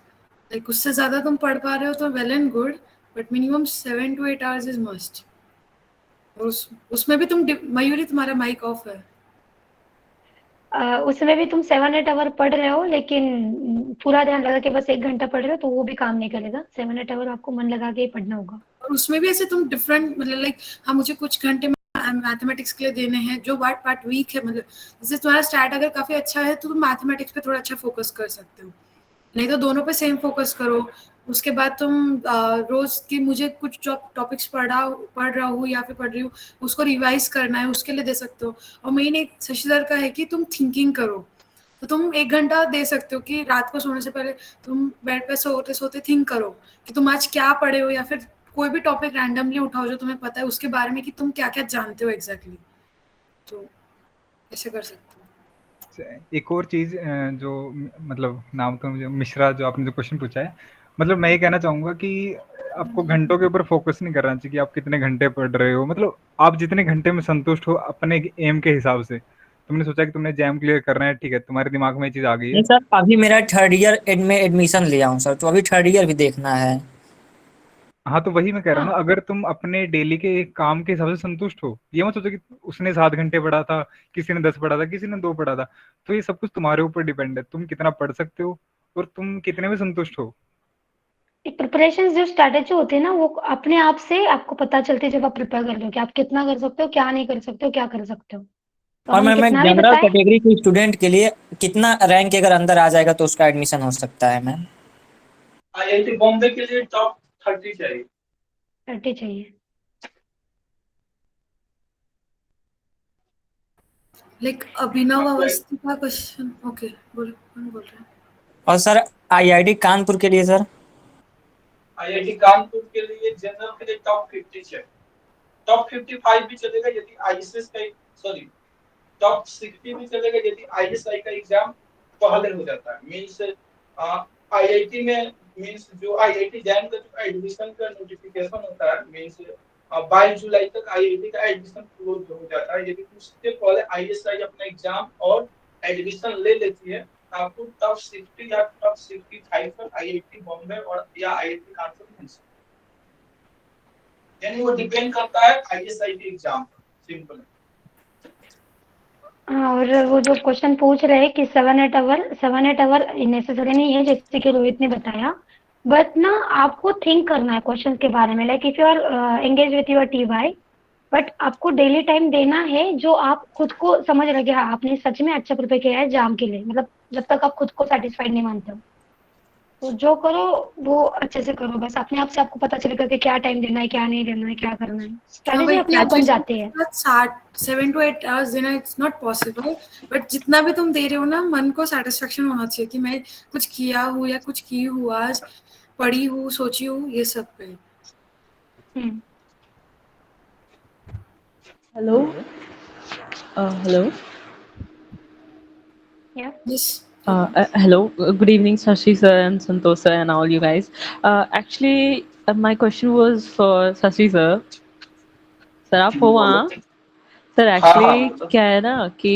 Like उससे ज्यादा तुम पढ़ पा रहे हो तो well and good, but minimum 7 to 8 hours is must. उसमें भी तुम मयूरी तुम्हारा माइक ऑफ है। उसमें भी तुम 7-8 आवर पढ़ रहे हो, लेकिन पूरा ध्यान लगा के बस 1 घंटा पढ़ रहे हो तो वो भी काम नहीं करेगा। 7-8 आवर आपको मन लगा के ही पढ़ना होगा। और उसमें भी ऐसे तुम डिफरेंट मतलब लाइक हाँ मुझे कुछ घंटे मैथमेटिक्स के लिए देने हैं, जो पार्ट वीक है, मतलब जैसे तुम्हारा स्टैट अगर काफी अच्छा है तो तुम मैथमेटिक्स पे थोड़ा अच्छा फोकस कर सकते हो, नहीं तो दोनों पे सेम फोकस करो। उसके बाद तुम रोज की मुझे कुछ जो टॉपिक्स पढ़ रहा हूँ या फिर पढ़ रही हूँ उसको रिवाइज करना है, उसके लिए दे सकते हो। और मेन एक शशि सर का है कि तुम थिंकिंग करो, तो तुम 1 घंटा दे सकते हो कि रात को सोने से पहले तुम बेड पे सोते सोते थिंक करो कि तुम आज क्या पढ़े हो, या फिर कोई भी टॉपिक रैंडमली उठाओ जो तुम्हें पता है उसके बारे में कि तुम क्या क्या जानते हो एग्जैक्टली, तो ऐसे कर सकते हो। एक और चीज जो मतलब नाम तो मुझे मिश्रा, जो आपने जो क्वेश्चन पूछा है, मतलब मैं ये कहना चाहूंगा कि आपको घंटों के ऊपर फोकस नहीं करना चाहिए कि आप कितने घंटे पढ़ रहे हो। मतलब आप जितने घंटे में संतुष्ट हो अपने एम के हिसाब से। तुमने सोचा कि तुमने जैम क्लियर करना है, ठीक है, तुम्हारे दिमाग में ये चीज आ गई है। नहीं सर, अभी मेरा 3rd ईयर में एडमिशन लिया हूँ सर, तो अभी 3rd ईयर भी देखना है। हाँ तो वही मैं कह रहा हूँ ना, अगर तुम अपने डेली के काम के हिसाब से संतुष्ट हो, ये मत सोचो कि उसने 7 घंटे पढ़ा था, किसी ने 10 पढ़ा था, किसी ने 2 पढ़ा था, तो ये सब कुछ तुम्हारे ऊपर डिपेंड है, तुम कितना पढ़ सकते हो और तुम कितने में संतुष्ट हो। प्रिपरेशन जो स्ट्रैटेजी होती है ना, वो अपने आप से आपको पता चलती है जब आप प्रिपेयर कर लो कि आप कितना कर सकते हो, क्या नहीं कर सकते हो, क्या कर सकते हो। तो और हम मैं कितना भी जनरल बताएं, कैटेगरी के स्टूडेंट के लिए कितना रैंक अगर अंदर आ जाएगा तो उसका एडमिशन हो सकता है मैम? IIT बॉम्बे के लिए टॉप 30 चाहिए। 30 चाहिए। लाइक अभिनव अवस्थी का क्वेश्चन, ओके बोल रहे हैं। और सर IIT कानपुर के लिए सर? IIT कानपुर के लिए जनरल के लिए टॉप 50 चाहिए। टॉप 55 भी चलेगा यदि ISS का, सॉरी टॉप 60 भी चलेगा यदि ISI का एग्जाम पहले हो जाता है। मींस IIT में मींस जो IIT जैम का जो एडमिशन का नोटिफिकेशन होता है, मींस 22 जुलाई तक IIT का एडमिशन क्लोज हो जाता है। यदि उससे पहले ISI अपना एग्जाम और एडमिशन ले लेती है, आपको टॉप 60 या टॉप 65 पर IIT बॉम्बे और या IIT कानपुर मिल सकता है। यानी वो डिपेंड करता है ISI के एग्जाम पर, सिंपल है। और वो जो क्वेश्चन पूछ रहे हैं कि 7-8 आवर नेसेसरी नहीं है, जैसे कि रोहित ने बताया, बट ना आपको थिंक करना है क्वेश्चन के बारे में। Like if you are engage with your TY, but आपको डेली टाइम देना है जो आप खुद को समझ रहे हाँ आपने सच में अच्छा प्रिपेयर किया है एग्जाम के लिए। मतलब जब तक आप खुद को सेटिस्फाइड नहीं मानते हो, तो जो करो वो अच्छे से करो, बस अपने आप से आपको पता चलेगा कि क्या टाइम देना है, क्या नहीं देना है, क्या करना है, स्ट्रेटेजी अपने आप बन जाती है। 7 to 8 hours देना इट्स नॉट पॉसिबल, बट जितना भी तुम दे रहे हो ना, मन को सेटिस्फेक्शन होना चाहिए कि मैं कुछ किया हूँ या कुछ की हूँ, आज पढ़ी हूँ, सोची हूँ, ये सब पे। Hello. Hello. Yeah. Yes. Hello. Good evening, Shashi sir and Santosh sir and all you guys. Actually, my question was for Shashi sir. Sir, आप हो वहाँ? Sir, actually क्या है ना कि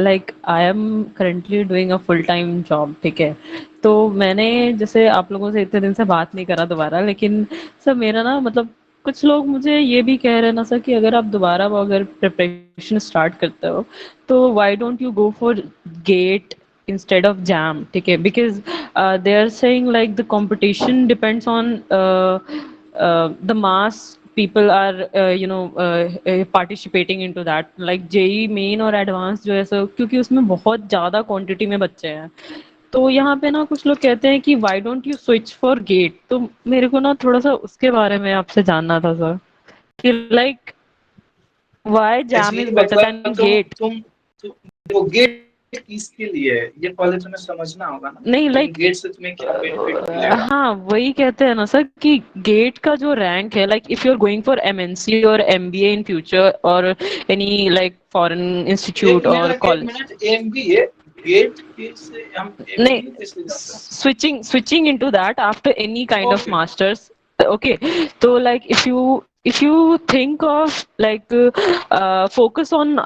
like I am currently doing a full time job, ठीक है? तो मैंने जैसे आप लोगों से इतने दिन से बात नहीं करा दोबारा, लेकिन सर मेरा ना मतलब कुछ लोग मुझे ये भी कह रहे हैं ना सर कि अगर आप दोबारा अगर प्रिपरेशन स्टार्ट करते हो तो why don't you go for GATE instead of jam, ठीक है? Because they are saying like the competition depends on the mass people are participating into that, like JEE main और advanced जो है सो, क्योंकि उसमें बहुत ज़्यादा क्वांटिटी में बच्चे हैं। तो यहाँ पे ना कुछ लोग कहते हैं कि why don't you switch for gate, तो मेरे को ना थोड़ा सा उसके बारे में आपसे जानना था सर कि like why jam is better than gate। वो गेट किसके लिए है ये पहले तुम्हें समझना होगा ना। नहीं लाइक गेट से तुम्हें क्या बेनिफिट मिलेगा? हाँ वही कहते हैं ना सर कि गेट का जो रैंक है, like if you are going for MNC और MBA इन फ्यूचर और एनी लाइक फॉरेन इंस्टीट्यूट और कॉलेज, MBA गेट से हम नहीं switching into that after any kind of masters, okay? So like if you if you think of like focus on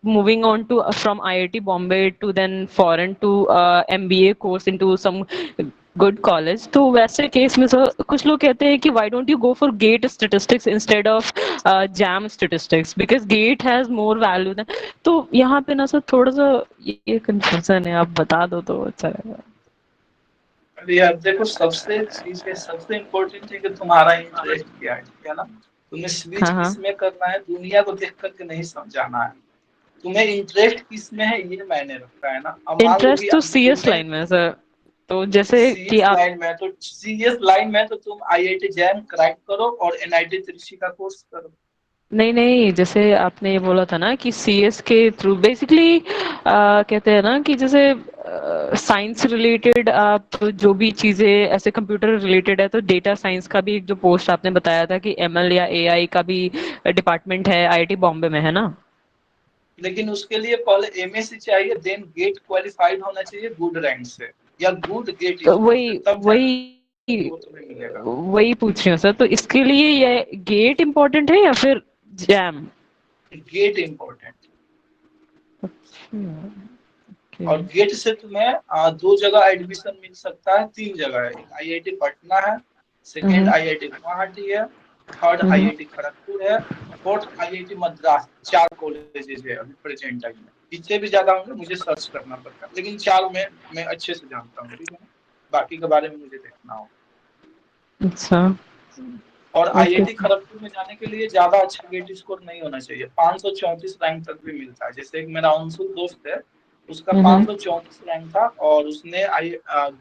moving on to from IIT Bombay to then foreign to MBA course into some good college, तो वैसे case में sir कुछ लोग कहते हैं कि why don't you go for GATE statistics instead of JAM statistics because GATE has more value than, तो यहाँ पे ना सर थोड़ा सा ये कंफ्यूजन है, आप बता दो तो अच्छा रहेगा। अरे यार देखो, सबसे इम्पोर्टेंट है कि तुम्हारा इंटरेस्ट क्या है, ठीक है ना। तुम्हें स्विच हाँ किस में करना है, दुनिया को देख करके नहीं समझाना है। तुम्हें इंटरेस्ट किस में है ये मायने रखता है ना। अब मान लो कि इंटरेस्ट तो अभी CS तुम्हें लाइन में है सर, तो जैसे कि सीएस आप लाइन में तो तुम IIT जैम क्रैक करो और NIT त्रिची का कोर्स करो। नहीं नहीं, जैसे आपने ये बोला था ना कि CS के थ्रू बेसिकली कहते हैं ना कि जैसे साइंस रिलेटेड आप जो भी चीजें ऐसे कंप्यूटर रिलेटेड है, तो डेटा साइंस का भी एक जो पोस्ट आपने बताया था कि ML या AI का भी डिपार्टमेंट है IIT बॉम्बे में, है ना। लेकिन उसके लिए पहले MSc चाहिए, देन गेट क्वालिफाइड होना चाहिए गुड रैंक से या गुड गेट तो स्कोर से, तब जाकर वो तुम्हें मिलेगा। वही पूछ रही हूँ सर, तो इसके लिए ये गेट इम्पोर्टेंट है या फिर जैम? GATE important. और गेट से तुम्हें 2 जगह एडमिशन मिल सकता है, 3 जगह है। एक IIT पटना है, सेकंड IIT गुवाहाटी है, थर्ड IIT खड़गपुर है, फोर्थ IIT मद्रास। 4 कॉलेजेस है अभी प्रेजेंट टाइम में। इससे भी ज्यादा होंगे, मुझे सर्च करना पड़ता है, लेकिन 4 में मैं अच्छे से जानता हूँ, ठीक है ना। बाकी के बारे में मुझे देखना होगा। अच्छा। और IIT खड़गपुर में जाने के लिए ज्यादा अच्छा गेट स्कोर नहीं होना चाहिए, 534 रैंक तक भी मिलता है। जैसे एक मेरा अंशुल दोस्त है, उसका 534 रैंक था और उसने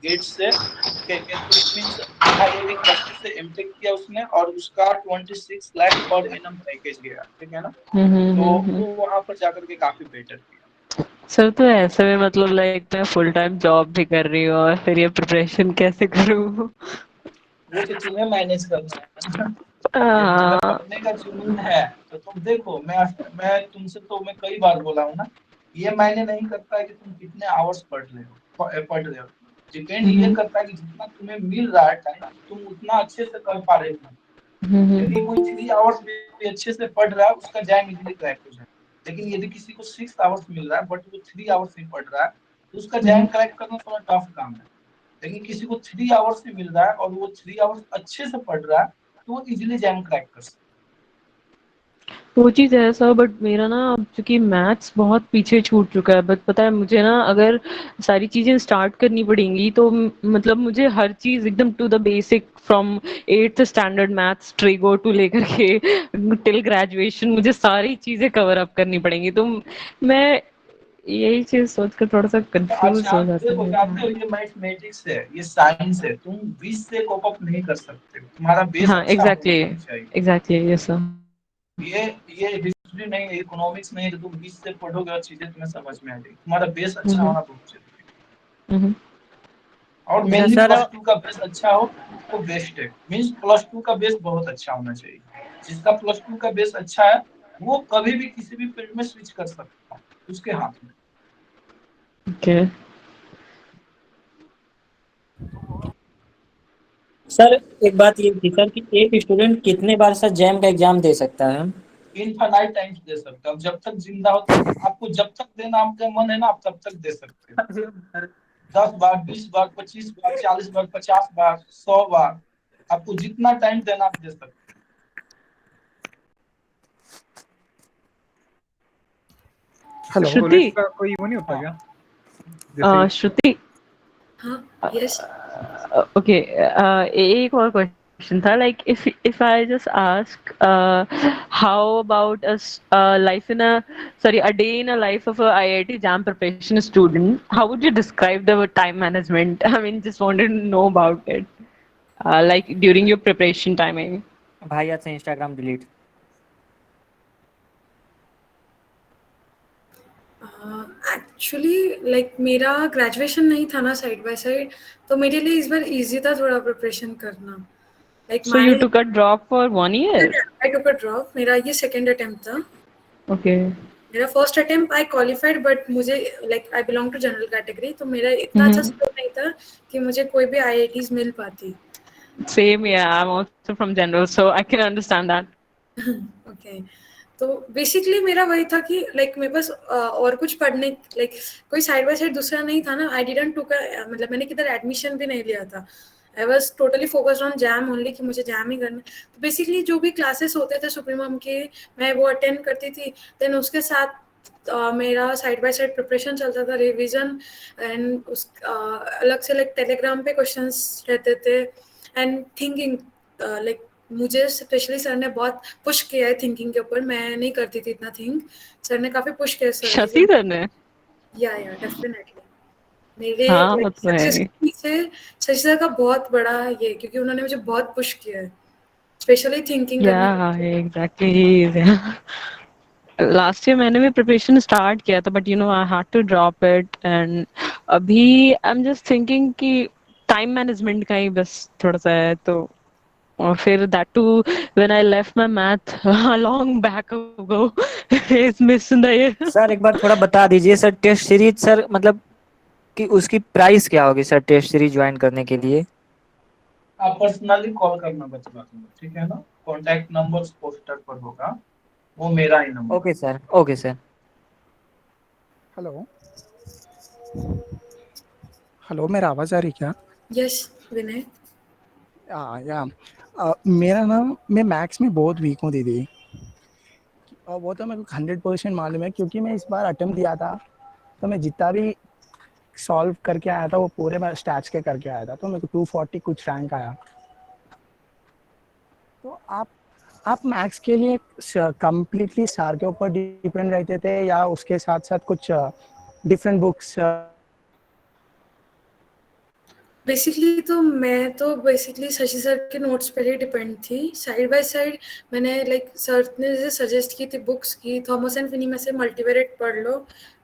गेट से इट मींस IIT खड़गपुर से एमटेक किया उसने, और उसका 26 लाख पर एनम पैकेज गया, ठीक है ना। तो वो वहां पर जाकर के काफी बेटर किया। सर तो ऐसे में मतलब लाइक मैं फुल टाइम जॉब भी कर रही हूँ और फिर ये प्रिपरेशन कैसे करूँ? वो तो तुम्हें मैनेज करना है। ये तुम्हें पढ़ने का जुनून है तो तुम देखो, मैं तुमसे तो मैं कई बार बोला हूँ ना, ये मायने नहीं करता है कि तुम कितने आवर्स पढ़ रहे हो। डिपेंड ये करता है कि जितना तुम्हें मिल रहा है टाइम, तुम उतना अच्छे से कर पा रहे हो। यदि कोई 3 आवर्स भी अच्छे से पढ़ रहा है, उसका जैम इजीली क्रैक हो जाएगा। लेकिन यदि किसी को 6 आवर्स मिल रहा है बट वो 3 आवर्स ही पढ़ रहा है, तो उसका जैम क्रैक करना थोड़ा टफ काम है। लेकिन किसी को 3 आवर्स ही मिल रहा है और वो 3 आवर्स अच्छे से पढ़ रहा है, तो वो इजीली जैम क्रैक कर सकता है। वो चीज़ है सर, बट मेरा ना क्योंकि मैथ्स बहुत पीछे छूट चुका है, बट पता है मुझे ना अगर सारी चीज़ें स्टार्ट करनी पड़ेंगी तो मतलब मुझे हर चीज़ एकदम to the basic from 8th standard maths trigo to लेकर के टिल ग्रेजुएशन मुझे सारी चीज़ें कवर अप करनी पड़ेंगी। तो मैं यही चीज़ सोच कर थोड़ा सा कंफ्यूज अच्छा हो जाता देखो, जानते हो ये मैथमेटिक्स है, ये साइंस है, तुम 20 से कोप अप नहीं कर सकते, तुम्हारा बेस हाँ अच्छा एग्जैक्टली होना चाहिए। Exactly yes sir. ये हिस्ट्री नहीं है, इकोनॉमिक्स नहीं है, तुम 20 से पढ़ोगे और चीजें तुम्हें समझ में आ जाएगी। तुम्हारा बेस अच्छा होना बहुत जरूरी है। और अच्छा मेनली सर, +2 का बेस अच्छा हो तो बेस्ट है। मींस +2 का बेस बहुत अच्छा होना चाहिए। जिसका +2 का बेस अच्छा है, वो कभी भी किसी भी फील्ड में स्विच कर सकता है, उसके हाथ में। ओके सर एक बात ये थी सर कि एक स्टूडेंट कितने बार सर जैम का एग्जाम दे सकता है? इनफाइनाइट टाइम्स दे सकते हो, जब तक जिंदा हो तब आपको, जब तक देना आपका मन है ना, आप तब तक दे सकते हो। 10 बार, 20 बार, 25 बार, 40 बार, 50 बार, 100 बार, आपको जितना टाइम देना आप दे सकते हो। अच्छा, कॉलेज का कोई वो नहीं होता क्या? जैसे श्रुति हाँ यस ओके, एक और क्वेश्चन था like if I just ask how about a life in a day in a life of a IIT JAM preparation student, how would you describe the time management? I mean just wanted to know about it, like during your preparation timing. भाई आज से Instagram delete. Actually like मेरा graduation नहीं था ना side by side, तो मेरे लिए इस बार इजी था थोड़ा प्रिपरेशन करना। Like So you took a drop for 1 year? I took a drop, मेरा ये सेकंड अटेम्प्ट था। Okay. मेरा first attempt I qualified, but मुझे like I belong to general category, तो मेरा इतना अच्छा स्कोर नहीं था कि मुझे कोई भी IITs मिल पाती। Same, yeah. I'm also from general, so I can understand that. Okay, तो बेसिकली मेरा वही था कि लाइक मेरे पास और कुछ पढ़ने लाइक कोई साइड बाय साइड दूसरा नहीं था ना। आई डिडंट टुक मतलब मैंने किधर एडमिशन भी नहीं लिया था। I was totally focused on jam only कि मुझे जैम ही करना है। तो बेसिकली जो भी क्लासेस होते थे सुप्रीमम के मैं वो अटेंड करती थी। देन उसके साथ मेरा साइड बाय साइड प्रिपरेशन चलता था, रिवीजन एंड उस अलग से लाइक टेलीग्राम पे क्वेश्चंस रहते थे एंड थिंकिंग लाइक मुझे स्पेशली सर ने बहुत पुश किया है थिंकिंग के ऊपर। मैं नहीं करती थी इतना थिंक, सर ने काफी पुश किया सर शशि सर ने? या डेफिनेटली मेरे हाँ, वो लाइक तो है सक्सेस ही। के पीछे शशि सर का बहुत बड़ा ये, क्योंकि उन्होंने मुझे बहुत पुश किया है स्पेशली थिंकिंग करने के Yeah, लिए। exactly. He is, yeah. Last year मैंने भी प्रिपरेशन स्टार्ट किया था, but you know I had to drop it. And अभी आई एम जस्ट थिंकिंग कि टाइम मैनेजमेंट का ही बस थोड़ा सा है। तो और फिर that to when I left my math long back ago is miss in the year. Sir एक बार थोड़ा बता दीजिए सर, टेस्ट सीरीज सर मतलब कि उसकी प्राइस क्या होगी सर टेस्ट सीरीज ज्वाइन करने के लिए? आप पर्सनली कॉल करना बचवा दूंगा, ठीक है ना? कॉन्टैक्ट नंबर पोस्टर पर होगा, वो मेरा ही number. Okay sir, okay sir. Hello hello, मेरा आवाज़ आ रही क्या? यस विनय। या मेरा नाम, मैं मैथ्स में बहुत वीक हूँ दीदी, और वो तो मेरे को 100% मालूम है, क्योंकि मैं इस बार अटेम्प्ट दिया था तो मैं जितना भी सॉल्व करके आया था वो पूरे मैं स्टैट्स के करके आया था, तो मेरे को 240 कुछ रैंक आया। तो आप मैथ्स के लिए कंप्लीटली सार के ऊपर डिपेंड रहते थे या उसके साथ साथ कुछ डिफरेंट बुक्स? बेसिकली तो मैं तो बेसिकली शशि सर के नोट्स पर ही डिपेंड थी। साइड बाय साइड मैंने लाइक सर ने जैसे सजेस्ट की थी बुक्स की, थॉमस एंड फिनी में से मल्टीवेरिएट पढ़ लो,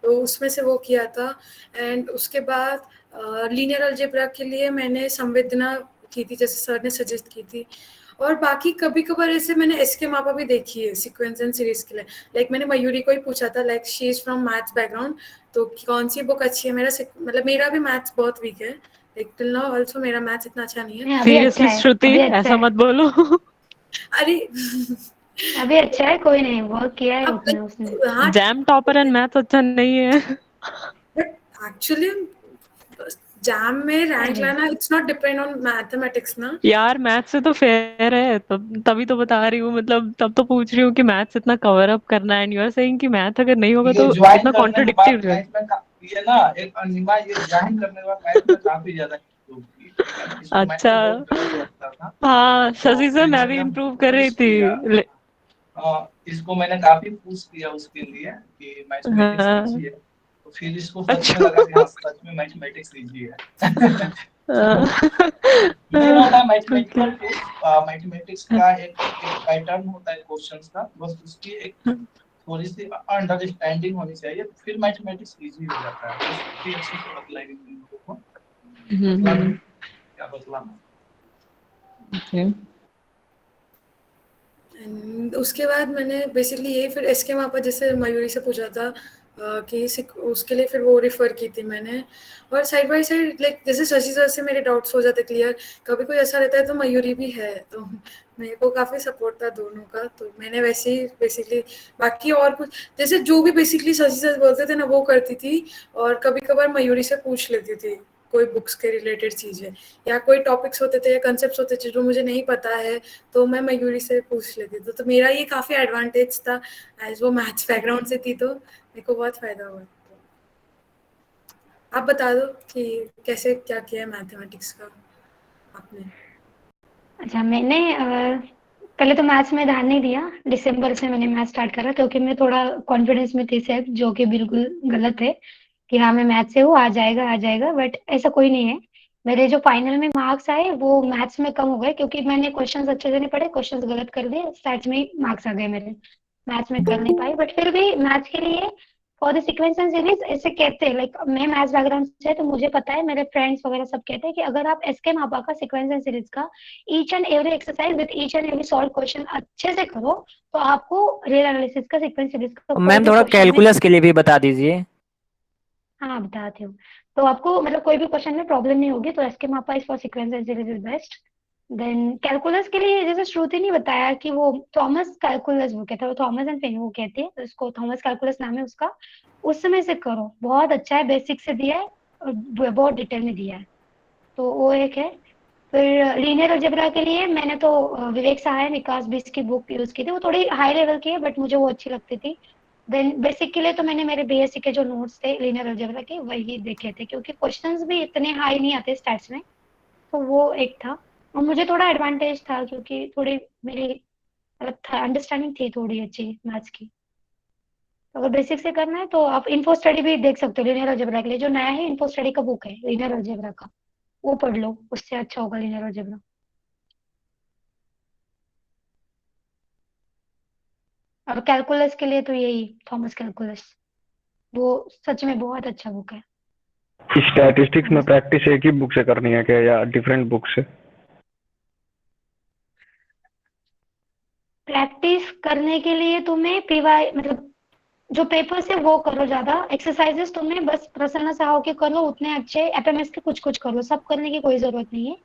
तो उसमें से वो किया था। एंड उसके बाद लीनियर अलजेब्रा के लिए मैंने संवेदना की थी जैसे सर ने सजेस्ट की थी। और बाकी कभी कभार ऐसे मैंने एसके मापा भी देखी है सीक्वेंस एंड सीरीज के लिए। लाइक मैंने मयूरी को ही पूछा था, like she is from maths background, तो कौन सी बुक अच्छी है। मतलब मेरा भी मैथ्स बहुत वीक है, लाइक टिल नाउ आल्सो मेरा मैथ्स इतना अच्छा नहीं है। अभी अच्छा सीरियसली है, श्रुति, अभी अच्छा ऐसा है, मत बोलो। अरे अभी अच्छा है, कोई नहीं, वर्क किया है अब उसने उसने हाँ जैम टॉपर एंड मैथ अच्छा नहीं है। बट एक्चुअली जैम में रैंक अरे लाना it's not depend on mathematics ना। यार मैथ से तो फेयर है, तब तभी तो बता रही हूँ, मतलब तब तो पूछ रही हूँ कि मैथ्स इतना कवर अप करना है, एंड यू आर सेइंग कि मैथ अगर नहीं होगा ये तो ज्वाइन इतना करने के बाद कॉन्ट्रडिक्टिव है। मैथ में ये ना एक अनिमा, ये ज्वाइन करने के बाद मैथ में काफी ज्यादा improve की, ठीक है ना? इसको मैथ अच्छा, में बहुत गलत लगता था, हाँ तो शशि सर फिर मैं भी मैंने इम्प्रूव कर रही पुश किया। थी। इसको मैंने काफी पुश किया उसके लिए कि मैथमेटिक्स हाँ, लीजिए, तो फिर इसको सच में अच्छा। लगा कि हाँ सच में मैथमेटिक्स लीजिए। ये ना होता है ओके। मैथमेटिकल टूल्स, मैथमेटिक्स का एक पैटर्न होता है क्वेश्चंस का, बस उसकी एक थोड़ी सी अंडरस्टैंडिंग होनी चाहिए, तो फिर मैथमेटिक्स इजी हो जाता है। बस भी अच्छे से बतलाएंगे तुम लोगों को, बतला दूं क्या बतलाना। ओके। And उसके बाद मैंने बेसिकली यही फिर एसके मापा जैसे मयूरी से पूछा था कि उसके लिए फिर वो रिफर की थी मैंने। और साइड बाय साइड लाइक जैसे शशि सर से मेरे डाउट्स हो जाते क्लियर, कभी कोई ऐसा रहता है तो मयूरी भी है, तो मेरे को काफ़ी सपोर्ट था दोनों का, तो मैंने वैसे ही बेसिकली बाकी और कुछ जैसे जो भी बेसिकली शशि सर बोलते थे ना वो करती थी। और कभी कभार मयूरी से पूछ लेती थी कोई बुक्स के रिलेटेड चीज़ें, या कोई टॉपिक्स होते थे या कंसेप्ट होते थे जो मुझे नहीं पता है तो मैं मयूरी से पूछ लेती थी। तो मेरा ये काफ़ी एडवांटेज था, एज वो मैथ्स बैकग्राउंड से थी तो मेरे को बहुत फ़ायदा हुआ। आप बता दो कि कैसे क्या किया है मैथमेटिक्स का आपने। अच्छा मैंने पहले तो मैथ्स में ध्यान नहीं दिया। दिसंबर से मैंने मैथ्स स्टार्ट करा क्योंकि मैं थोड़ा कॉन्फिडेंस में थी सेफ, जो कि बिल्कुल गलत है कि हाँ मैं मैथ्स से हूँ, आ जाएगा, बट ऐसा कोई नहीं है। मेरे जो फाइनल में मार्क्स आए वो मैथ्स में कम हो गए क्योंकि मैंने क्वेश्चंस अच्छे से नहीं पढ़े, क्वेश्चंस गलत कर दिए, स्टैट्स में ही मार्क्स आ गए मेरे। मैथ्स में कर नहीं पाई, बट फिर भी मैथ्स के लिए for the sequence and series ऐसे कहते हैं, लाइक मैं मैथ्स बैकग्राउंड से है तो मुझे पता है, मेरे फ्रेंड्स वगैरह सब कहते हैं कि अगर आप एसके मापा का सीक्वेंस एंड सीरीज का each and every exercise with each and every solve question अच्छे से करो तो आपको रियल एनालिसिस का सीक्वेंस सीरीज का कोई मैम भी थोड़ा क्वेश्चन में, कैलकुलस के लिए भी बता दीजिए। हाँ बताती हूँ, तो आपको मतलब कोई भी क्वेश्चन में प्रॉब्लम नहीं होगी। तो SK Mapa is for sequence and series is best. Then calculus के लिए जैसे श्रुति ने बताया कि वो थॉमस कैलकुलस बुक है, तो थॉमस एंड फिन वो कहते हैं, तो उसको थॉमस कैलकुलस नाम है उसका। उस समय से करो, बहुत अच्छा है, बेसिक से दिया है और बहुत डिटेल में दिया है, तो वो एक है। फिर लीनियर अलजेब्रा के लिए मैंने तो विवेक सहाय विकास बिस की बुक यूज की थी, वो थोड़ी हाई लेवल की है बट मुझे वो अच्छी लगती थी। देन बेसिक के लिए तो मैंने मेरे बीएससी के जो नोट्स थे लीनियर अलजेब्रा के वही देखे थे, क्योंकि क्वेश्चंस भी इतने हाई नहीं आते स्टैट्स में, तो वो एक था। और मुझे थोड़ा एडवांटेज था क्योंकि थोड़ी मेरी मतलब अंडरस्टैंडिंग थी थोड़ी अच्छी मैथ्स की। तो अगर बेसिक से करना है तो आप इन्फो स्टडी भी देख सकते हो लीनियर अलजेब्रा के लिए, जो नया है इन्फो स्टडी का बुक है लीनियर अलजेब्रा का, वो पढ़ लो, उससे अच्छा होगा लीनियर अलजेब्रा। और कैलकुलस के लिए तो यही थॉमस कैलकुलस, वो सच में बहुत अच्छा बुक है। स्टैटिस्टिक्स में प्रैक्टिस एक ही बुक से करनी है क्या या डिफरेंट बुक से? प्रैक्टिस करने के लिए तुम्हें पीवाई मतलब जो पेपर्स है वो करो, ज्यादा एक्सरसाइजेस तुम्हें बस प्रसन्न साहू के करो उतने अच्छे, एफएमएस के कुछ कुछ करो, सब करने की कोई जरूरत नहीं है।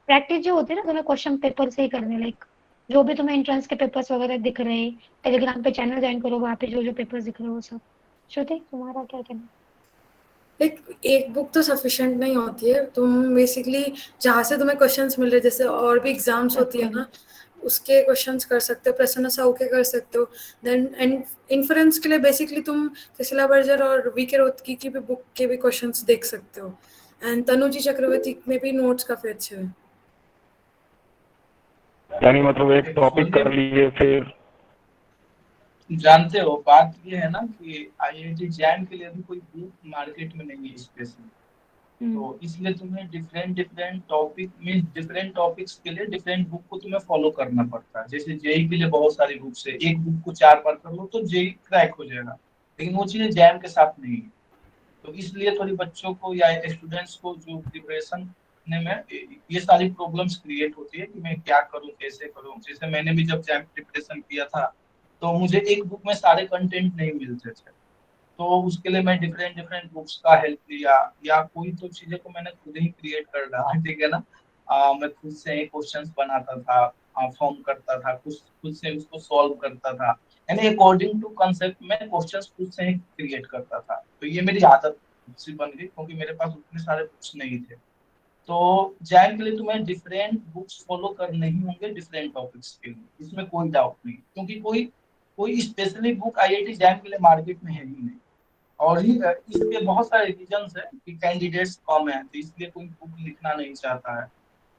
प्रैक्टिस जो होती है ना तुम्हें क्वेश्चन पेपर से ही करने, लाइक जो भी तुम्हें एंट्रेंस के पेपर्स वगैरह दिख रहे हैं, टेलीग्राम पे चैनल ज्वाइन करो, वहाँ पे जो जो पेपर्स दिख रहे हो वो सब। श्रुति तुम्हारा क्या कहना है? एक बुक तो सफिशिएंट नहीं होती है, तुम बेसिकली जहाँ से तुम्हें क्वेश्चंस मिल रहे, जैसे और भी एग्जाम्स होती है ना, उसके क्वेश्चंस कर सकते हो, प्रसन्न साहू के कर सकते हो। देन एंड इन्फ्रेंस के लिए बेसिकली तुम कसिला बर्जर और वी के रोहतगी की भी बुक के भी क्वेश्चंस देख सकते हो, एंड तनुजी चक्रवर्ती में भी नोट्स काफी अच्छे हैं। यानी मतलब एक टॉपिक कर लिए फिर जानते हो बात ये है ना कि आईआईटी जैम के लिए भी कोई बुक मार्केट में नहीं है स्पेशल, तो इसलिए तुम्हें डिफरेंट डिफरेंट टॉपिक में डिफरेंट टॉपिक्स के लिए डिफरेंट बुक को तुम्हें फॉलो करना पड़ता है। जैसे जेई के लिए बहुत सारी बुक्स है, एक बुक को 4 बार कर लो तो जेई क्रैक हो जाएगा, लेकिन वो चीजें जैम के साथ नहीं है। तो इसलिए थोड़ी बच्चों को या स्टूडेंट्स को जो प्रिपरेशन करने में ये सारी प्रॉब्लम्स क्रिएट होती है कि मैं क्या करूं कैसे करूं। जैसे मैंने भी जब जैम प्रिपरेशन किया था तो मुझे एक बुक में सारे कंटेंट नहीं मिलते थे, तो उसके लिए मैं डिफरेंट डिफरेंट बुक्स का हेल्प लिया, या कोई तो चीजें को मैंने खुद ही क्रिएट कर डाला, ठीक है ना। मैं खुद से ही क्वेश्चंस बनाता था, फॉर्म करता था, खुद से उसको सॉल्व करता था, यानी अकॉर्डिंग टू कंसेप्ट में क्वेश्चंस खुद से ही क्रिएट करता था। तो ये मेरी आदत सी बन गई क्योंकि मेरे पास उतने सारे बुक्स नहीं थे। तो जैम के लिए तुम्हें डिफरेंट बुक्स फॉलो करने ही होंगे डिफरेंट टॉपिक्स के लिए, इसमें कोई डाउट नहीं, क्योंकि कोई कोई स्पेशली बुक आईआईटी जैम के लिए मार्केट में है ही नहीं। और ही इसके बहुत सारे रीजंस है कि कैंडिडेट्स कम है, तो इसलिए कोई बुक लिखना नहीं चाहता है,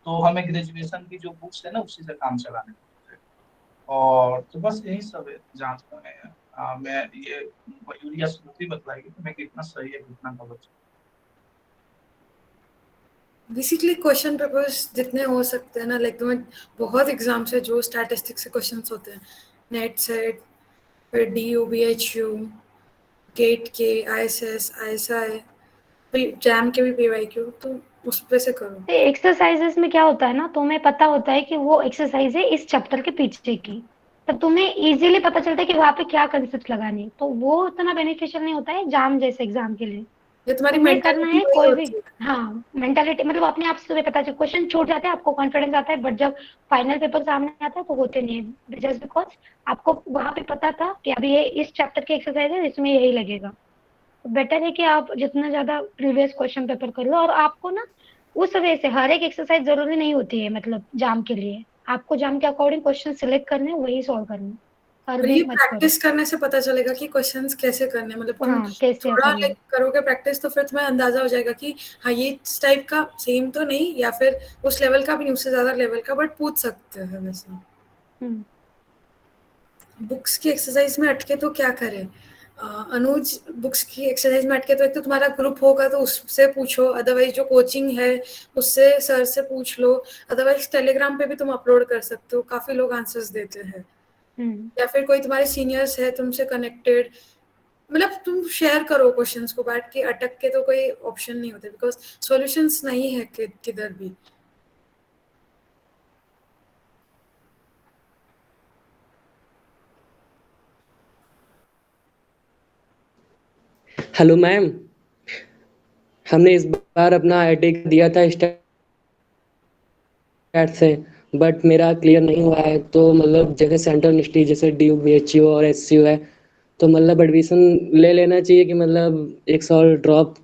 तो हमें ग्रेजुएशन की जो बुक्स है ना उसी से काम चलाने पड़ते हैं। और तो बस यही सब है जहाँ तक मैं ये यूरिया स्मृति बतलाएगी तो मैं कितना सही है कितना गलत। बेसिकली क्वेश्चन पेपर्स जितने हो सकते हैं ना, लाइक तुम्हें बहुत एग्जाम्स है जो स्टैटिस्टिक्स से क्वेश्चंस होते हैं, नेट सेट, फिर डीयू बीएचयू, गेट के, आईएसएस, आईएसआई, जैम के भी पीवाईक्यू, तो उस पे से करो। एक्सरसाइजेस में क्या होता है ना, तुम्हें पता होता है कि वो एक्सरसाइज है इस चैप्टर के पीछे की, तब तुम्हें इजीली पता चलता है कि वहाँ पे क्या कंसेप्ट लगाने हैं, तो वो उतना बेनिफिशियल नहीं होता है जाम जैसे एग्जाम के लिए। ये तुम्हारी तुम्हें करना मेंटालिटी है वही कोई भी, होती है। हाँ मेंटालिटी मतलब अपने आप से तुम्हें पता चल, क्वेश्चन छूट जाते हैं, आपको कॉन्फिडेंस आता है, बट जब फाइनल पेपर सामने आता है तो होते नहीं है, जस्ट बिकॉज आपको वहाँ पे पता था कि अभी ये इस चैप्टर की एक्सरसाइज है, इसमें यही लगेगा। तो बेटर है कि आप जितना ज्यादा प्रीवियस क्वेश्चन पेपर कर लो, और आपको ना उस वजह से हर एक एक्सरसाइज जरूरी नहीं होती है, मतलब जाम के लिए आपको जाम के अकॉर्डिंग क्वेश्चन सिलेक्ट करने वही सॉल्व करने, हर और भी ये मत करो। प्रैक्टिस करने से पता चलेगा कि क्वेश्चंस कैसे करने हैं, मतलब तुम हाँ कैसे थोड़ा करना है। लाइक करोगे प्रैक्टिस तो फिर तुम्हें अंदाजा हो जाएगा कि हाँ ये इस टाइप का सेम तो नहीं, या फिर उस लेवल का भी नहीं, उससे ज्यादा लेवल का, बट पूछ सकते हैं वैसे। बुक्स की एक्सरसाइज में अटके तो क्या करें? अनुज, बुक्स की एक्सरसाइज में अटके तो एक तो तुम्हारा ग्रुप होगा तो उससे पूछो, अदरवाइज जो कोचिंग है उससे सर से पूछ लो, अदरवाइज टेलीग्राम पे भी तुम अपलोड कर सकते हो, काफी लोग आंसर्स देते हैं, या फिर कोई तुम्हारे सीनियर्स है तुमसे कनेक्टेड, मतलब तुम शेयर करो क्वेश्चंस को, बैठ के अटक के तो कोई ऑप्शन नहीं होता, बिकॉज सॉल्यूशंस नहीं है किधर भी। हेलो मैम, हमने इस बार अपना आईआईटी दिया था स्टैट से, बट मेरा क्लियर नहीं हुआ है, तो मतलब जगह सेंट्रल यूनिवर्सिटी जैसे डी बी एच यू और एस यू है, तो मतलब एडमिशन ले लेना चाहिए कि मतलब एक साल ड्रॉप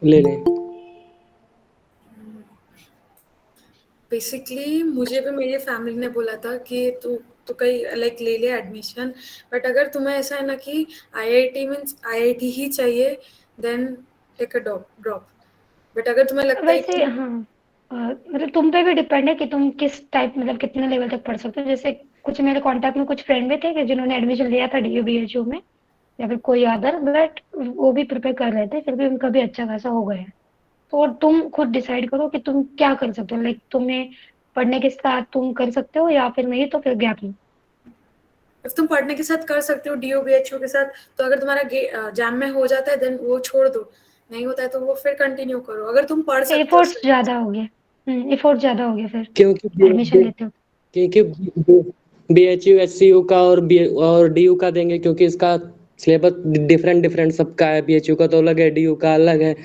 ले लें? बेसिकली मुझे भी मेरी फैमिली ने बोला था कि तू तू कहीं लाइक ले ले एडमिशन, बट अगर तुम्हें ऐसा है ना कि आईआईटी मीन्स आईआईटी ही चाहिए, then take a drop. But अगर तुम्हें लगता है वैसे कि हाँ, मतलब तुम पे भी डिपेंड है कि तुम किस टाइप मतलब कितने लेवल तक पढ़ सकते हो। जैसे कुछ मेरे कॉन्टैक्ट में कुछ फ्रेंड भी थे कि जिन्होंने एडमिशन लिया था डीयूबीएचयू में या फिर कोई अदर, बट वो भी प्रिपेयर कर रहे थे, फिर भी उनका भी अच्छा खासा हो गया है। तो तुम खुद डिसाइड करो कि तुम क्या कर सकते हो, लाइक तुम्हें पढ़ने के साथ तुम कर सकते हो या फिर नहीं तो फिर गैप लो। if तुम पढ़ने के साथ कर सकते हो डीओबीएचयू के साथ, तो अगर तुम्हारा जैम में हो जाता है देन वो छोड़ दो, नहीं होता है तो वो फिर कंटिन्यू करो अगर तुम पढ़ सकते हो। एफर्ट्स ज्यादा हो गए, एफर्ट ज्यादा हो गया फिर क्योंकि एडमिशन लेते हो। क्योंकि B H U S C U का और डी यू का देंगे, क्योंकि इसका सिलेबस डिफरेंट डिफरेंट सबका है, बी एच यू का तो अलग है, डी यू का अलग है,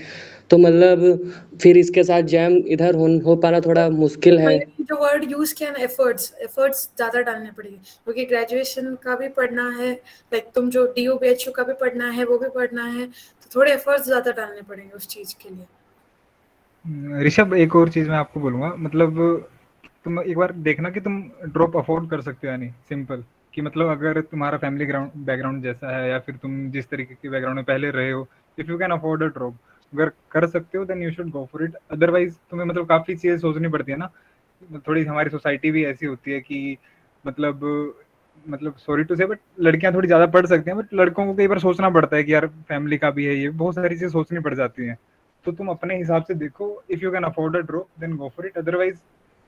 तो मतलब फिर इसके साथ जैम इधर हो पाना थोड़ा मुश्किल है। मैंने जो वर्ड यूज किया ना एफर्ट्स ज्यादा डालने पड़ेंगे, क्योंकि ग्रेजुएशन का भी पढ़ना है, लाइक तुम जो डीओबीएचयू का भी पढ़ना है वो भी पढ़ना है, तो थोड़े एफर्ट्स ज्यादा डालने पड़ेंगे उस चीज के लिए। ऋषभ, एक और चीज मैं आपको बोलूंगा, मतलब तुम एक बार देखना कि तुम ड्रॉप अफोर्ड कर सकते हो या नहीं। सिंपल कि मतलब अगर तुम्हारा फैमिली बैकग्राउंड जैसा है या फिर तुम जिस तरीके के बैकग्राउंड में पहले रहे हो, if you can afford a drop, अगर कर सकते हो then you should go for it. Otherwise तुम्हें मतलब काफी चीजें सोचनी पड़ती है ना, थोड़ी हमारी सोसाइटी भी ऐसी होती है कि मतलब सॉरी टू से बट लड़कियां थोड़ी ज्यादा पढ़ सकती हैं, बट लड़कों को कई बार सोचना पड़ता है कि यार फैमिली का भी है, ये बहुत सारी चीजें सोचनी पड़ जाती हैं। तो तुम अपने हिसाब से देखो, if you can afford a drop then go for it, otherwise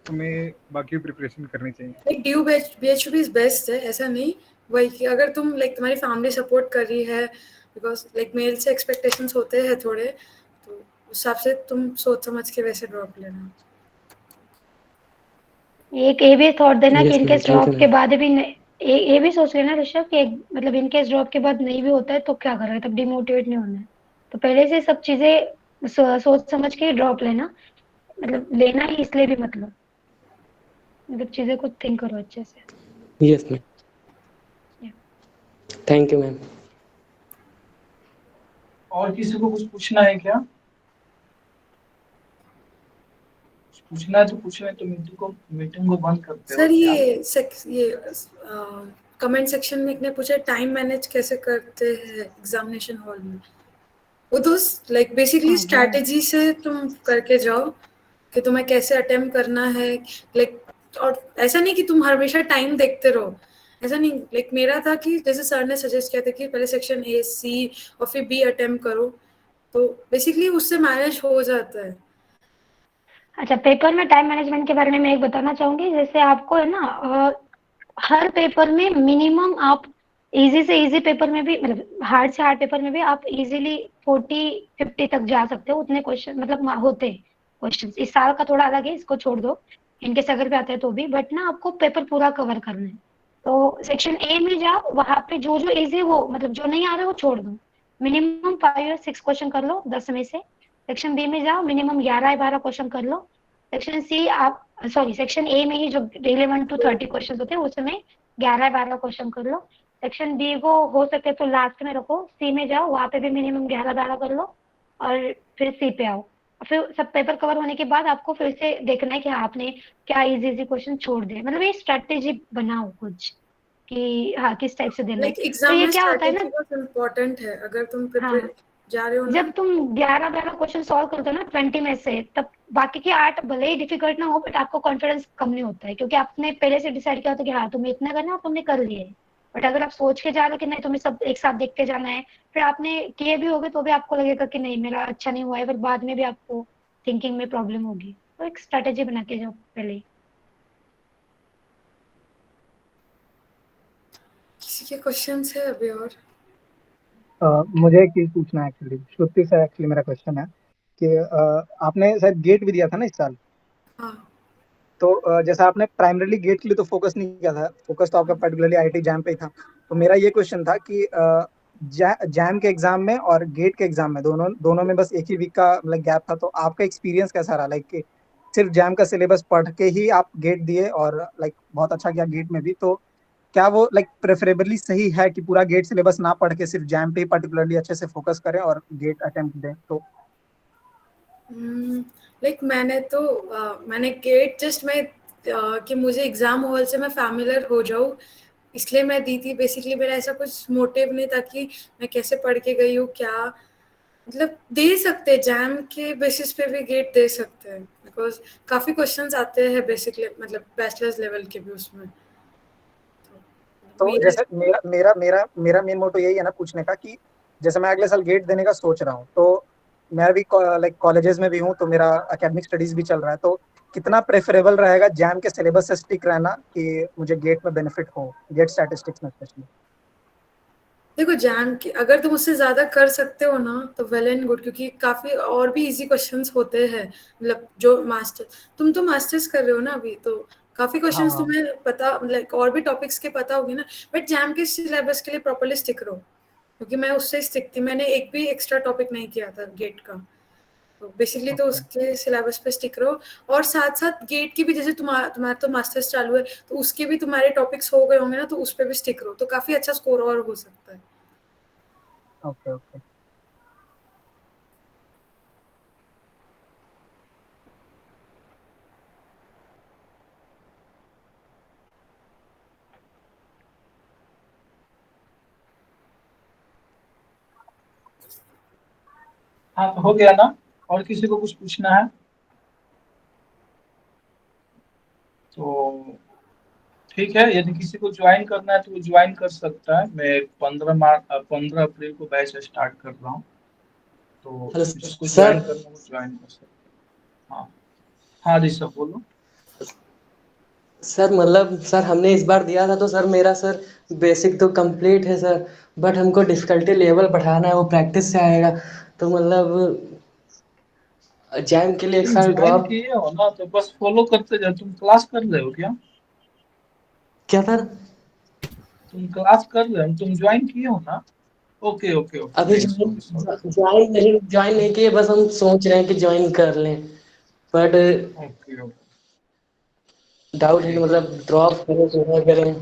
तुम्हें बाकी प्रिपरेशन करनी चाहिए। लाइक डीओबीएचयू भी बेस्ट है, ऐसा नहीं, वही कि अगर तुम लाइक तुम्हारी फैमिली सपोर्ट कर रही है, बिकॉज लाइक मेल से एक्सपेक्टेशंस होते हैं थोड़े, तो उस हिसाब से तुम सोच समझ के वैसे ड्रॉप लेना। एक ये भी थॉट देना कि yes ma'am, in case thank you drop के मैम। बाद भी ये भी सोच लेना ऋषभ कि मतलब इनकेस ड्रॉप के बाद नहीं भी होता है तो क्या करोगे, तब डिमोटिवेट नहीं होना है। तो पहले से सब चीजें सोच समझ के ड्रॉप लेना, मतलब लेना ही इसलिए भी मतलब चीजें को थिंक करो अच्छे से। Yes ma'am, thank you ma'am. और किसी को कुछ पूछना है क्या? पूछना है तो पूछे, तो मीटिंग को बंद करते हो सर क्या? ये कमेंट सेक्शन में एक ने पूछा टाइम मैनेज कैसे करते हैं एग्जामिनेशन हॉल में। वो तो लाइक बेसिकली स्ट्रैटेजी से तुम करके जाओ कि तुम्हें कैसे अटेम्प्ट करना है, लाइक और ऐसा नहीं कि तुम हमेशा टाइम देखते रहो, ऐसा नहीं। लाइक मेरा था कि जैसे सर ने सजेस्ट किया था कि पहले सेक्शन ए सी और फिर बी अटेम्प्ट करो, तो बेसिकली उससे मैनेज हो जाता है। अच्छा, पेपर में टाइम मैनेजमेंट के बारे में मैं एक बताना चाहूंगी। जैसे आपको है ना हर पेपर में मिनिमम आप इजी से इजी पेपर में भी मतलब हार्ड से हार्ड पेपर में भी आप इजीली 40-50 तक जा सकते हो, उतने क्वेश्चन मतलब होते क्वेश्चन। इस साल का थोड़ा अलग है, इसको छोड़ दो, इनकेस अगर भी आते हैं तो भी, बट ना आपको पेपर पूरा कवर करना है। तो सेक्शन ए में जाओ, वहां पे जो जो इजी वो मतलब जो नहीं आ रहा है वो छोड़ दो, मिनिमम 5 या 6 क्वेश्चन कर लो 10 में से। सेक्शन बी में जाओ, मिनिमम 11 या 12 क्वेश्चन कर लो। सेक्शन सी आप सॉरी सेक्शन ए में ही जो 11 to 30 क्वेश्चन होते हैं उसमें 11-12 क्वेश्चन कर लो। सेक्शन बी को हो सके तो लास्ट में रखो, सी में जाओ, वहां पे भी मिनिमम 11-12 कर लो, और फिर सी पे आओ। फिर सब पेपर कवर होने के बाद आपको फिर से देखना है कि हाँ, आपने क्या इजी इजी क्वेश्चन छोड़ दिए। मतलब ये स्ट्रेटेजी बनाओ कुछ कि हाँ किस टाइप से देना है। लाइक तो एग्जाम ये में क्या होता है स्ट्रैटेजी ना, बहुत इम्पोर्टेंट है, अगर तुम हाँ प्रिपेयर जा रहे हो ना। जब तुम 11-12 क्वेश्चन सॉल्व करते हो ना 20 में से, तब बाकी के 8 भले ही डिफिकल्ट ना हो, बट आपको कॉन्फिडेंस कम नहीं होता है, क्योंकि आपने पहले से डिसाइड किया होता है कि हाँ तुम्हें इतना करना है और तुमने कर लिया है। बट अगर आप सोच के जा रहे हो कि नहीं तुम्हें सब एक साथ देख के जाना है, फिर आपने किए भी होगे तो भी आपको लगेगा कि नहीं मेरा अच्छा नहीं हुआ है, फिर बाद में भी आपको थिंकिंग में प्रॉब्लम होगी। तो एक स्ट्रेटेजी बना के जाओ पहले ही। किसी के क्वेश्चंस है अभी और? मुझे एक चीज पूछना है एक्चुअली, श्रुति से एक्चुअली मेरा क्वेश्चन है कि आपने शायद गेट भी दिया था ना इस साल, हाँ तो जैसा आपने प्राइमरीली गेट के लिए तो फोकस नहीं किया था, फोकस तो आपका पर्टिकुलरली आईआईटी जैम पे ही था। तो मेरा ये क्वेश्चन था कि जैम के एग्जाम में और गेट के एग्जाम में दोनों दोनों में बस एक ही वीक का मतलब गैप था, तो आपका एक्सपीरियंस कैसा रहा? लाइक सिर्फ जैम का सिलेबस पढ़ के ही आप गेट दिए और लाइक बहुत अच्छा किया गेट में भी, तो क्या वो लाइक प्रेफरेबली सही है कि पूरा गेट सिलेबस ना पढ़ के सिर्फ जैम पे ही पर्टिकुलरली अच्छे से फोकस करें और गेट अटेम्प्ट दें? तो लाइक मैंने गेट जस्ट कि मुझे एग्जाम हॉल से मैं फैमिलियर हो जाऊँ, इसलिए मैं दी थी। बेसिकली मेरा ऐसा कुछ मोटिव नहीं था कि मैं कैसे पढ़ के गई हूँ, क्या मतलब दे सकते हैं जैम के बेसिस पे भी गेट दे सकते हैं, बिकॉज काफ़ी क्वेश्चंस आते हैं बेसिकली, मतलब बैचलर्स लेवल के भी उसमें। तो जैसे मेरा मेरा मेरा मेरा मेन मोटो यही है ना पूछने का कि जैसे मैं अगले साल गेट देने का सोच रहा हूँ, तो मैं भी लाइक कॉलेजेस में भी हूँ, तो मेरा एकेडमिक स्टडीज भी चल रहा है, तो कितना प्रेफरेबल रहेगा जैम के सिलेबस से स्टिक रहना कि मुझे गेट में बेनिफिट हो, गेट स्टैटिस्टिक्स में स्पेशली? देखो जैम की अगर तुम उससे ज्यादा कर सकते हो ना तो वेल एंड गुड, क्योंकि काफी और भी इजी क्वेश्चंस होते हैं, मतलब जो मास्टर, तुम तो मास्टर्स कर रहे हो ना अभी, तो काफी क्वेश्चंस हाँ। तुम्हें पता, लाइक और भी टॉपिक्स के पता होगी ना, बट जैम के सिलेबस के लिए प्रॉपर्ली स्टिक रहो, क्योंकि मैं उससे स्टिक थी, मैंने एक भी एक्स्ट्रा टॉपिक नहीं किया था गेट का, तो बेसिकली तो उसके सिलेबस पे स्टिक रहो। और साथ साथ गेट की भी, जैसे तुम्हारा तो मास्टर्स चालू है, तो उसके भी तुम्हारे टॉपिक्स हो गए होंगे ना, तो उस पर भी स्टिक रहो, तो काफी अच्छा स्कोर और हो सकता है। Okay okay. हाँ तो हो गया ना, और किसी को कुछ पूछना है तो ठीक है, यदि किसी को ज्वाइन करना है तो वो ज्वाइन कर सकता है। मैं 15 अप्रैल को बैच स्टार्ट कर रहा हूँ, तो हेलो जिसको ज्वाइन सर। करना है वो ज्वाइन कर सकता है। हाँ हाँ ऋषभ बोलो। सर मतलब सर हमने इस बार दिया था तो सर मेरा सर बेसिक तो कंप्लीट है सर, बट हमको डिफिकल्टी लेवल बढ़ाना है, वो प्रैक्टिस से आएगा। तो मतलब जैम के लिए एक तुम साल ज्वाइन ड्रॉप। किए हो ना तो बस फॉलो करते जाओ। तुम क्लास कर रहे हो क्या? क्या सर? तुम क्लास कर रहे हो, तुम ज्वाइन किए हो ना? ओके ओके ओके, अभी नहीं सॉरी सॉरी। ज्वाइन नहीं किए, बस हम सोच रहे हैं कि ज्वाइन कर लें, बट ओके ओके डाउट है कि ठीक है, मतलब ड्रॉप करें तो ना करें।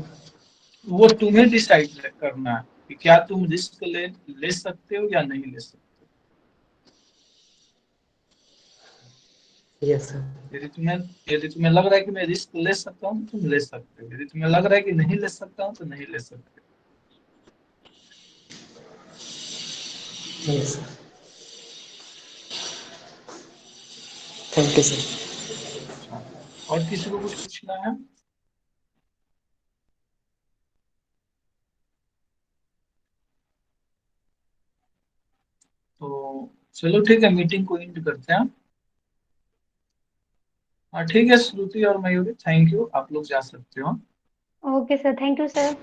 वो तुम्हें डिसाइड करना है कि क्या तुम रिस्क ले सकते हो या नहीं ले सकते। Yes sir. यदि तुम्हें लग रहा है कि मैं रिस्क ले सकता हूँ तुम ले सकते हो, यदि तुम्हें लग रहा है कि नहीं ले सकता हूँ तो नहीं ले सकते। Yes sir. Thank you sir. अच्छा, और किसी को कुछ पूछना है? तो चलो ठीक है, मीटिंग को एंड करते हैं। हाँ ठीक है, श्रुति और मयूरी थैंक यू, आप लोग जा सकते हो। Okay sir, thank you sir,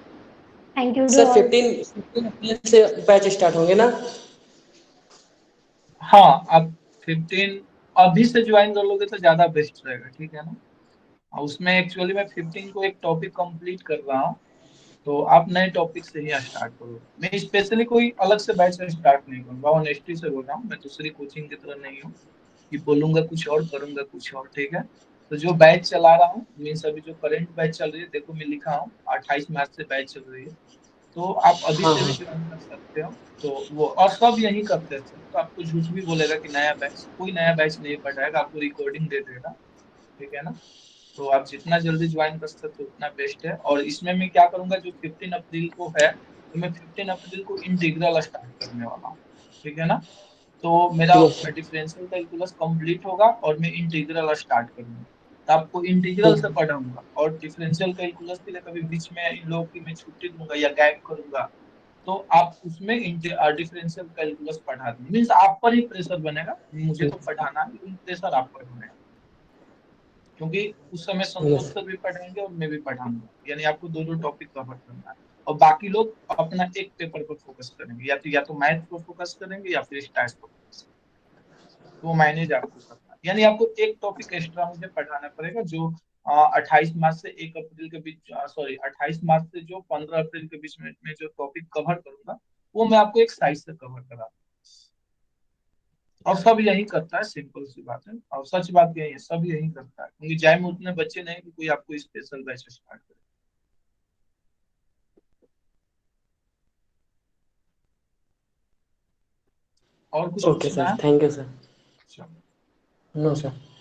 thank you to sir all. 15 अप्रैल से बैच स्टार्ट होंगे ना? हाँ आप 15 अभी से ज्वाइन कर लोगे तो ज्यादा बेस्ट रहेगा, ठीक है ना? और उसमें एक्चुअली मैं 15 को एक टॉपिक कंप्लीट कर रहा हूँ, तो आप नए टॉपिक से ही स्टार्ट करोगे। मैं स्पेशली कोई अलग से बैच स्टार्ट नहीं करूंगा, ऑनेस्टी से बोल रहा हूँ, मैं दूसरी कोचिंग की तरह नहीं हूँ कि बोलूंगा कुछ और करूंगा कुछ और, ठीक है? तो जो बैच चला रहा हूँ मीन्स अभी जो करंट बैच चल रही है, देखो मैं लिखा हूँ 28 मार्च से बैच चल रही है, तो आप अभी हाँ से भी हाँ। ज्वाइन कर सकते हो। तो वो और सब यही करते हैं सब, तो आपको झूठ भी बोलेगा कि नया बैच, कोई नया बैच नहीं पढ़ाएगा, आपको रिकॉर्डिंग दे देगा, ठीक है ना? तो आप जितना जल्दी ज्वाइन कर सकते हो उतना बेस्ट है। और इसमें मैं क्या करूंगा, जो 15 अप्रैल को है, तो मैं 15 अप्रैल को इंटीग्रल स्टार्ट करने वाला हूँ, ठीक है ना? तो मेरा yes sir. Differential calculus complete होगा और मैं इंटीग्रल स्टार्ट करूंगा, तो आपको इंटीग्रल से पढ़ाऊंगा। और डिफरेंशियल कैलकुलस के लिए कभी बीच में इन लोगों की मैं छुट्टी दूंगा या गैप करूंगा, तो आप उसमें डिफरेंशियल कैलकुलस पढ़ा दें, मीन्स आप पर ही प्रेशर बनेगा, मुझे तो पढ़ाना है लेकिन प्रेशर आप पर बनेगा, क्योंकि उस समय संतोष यस सर भी पढ़ाएंगे और मैं भी पढ़ाऊंगा, यानी आपको दोनों टॉपिक कवर करना है। और बाकी लोग अपना एक पेपर पर फोकस करेंगे, या तो मैथ पर फोकस करेंगे या फिर स्टैट्स पर फोकस करेंगे, तो वो मैनेज आपको करना है। यानी आपको एक टॉपिक एक्स्ट्रा मुझे पढ़ाना पड़ेगा, जो 28 मार्च से 1 अप्रैल के बीच, सॉरी 28 मार्च से जो 15 अप्रैल के बीच में जो टॉपिक कवर करूंगा, वो मैं आपको एक साइज से कवर करा। और सब यही करता है, सिंपल सी बात है, और सच बात यही है, सब यही करता है, क्योंकि जैम में उतने बच्चे नहीं कि कोई आपको स्पेशल बैच स्टार्ट करे। और कुछ ओके पूछना सर, है? Thank you sir. अच्छा। No sir.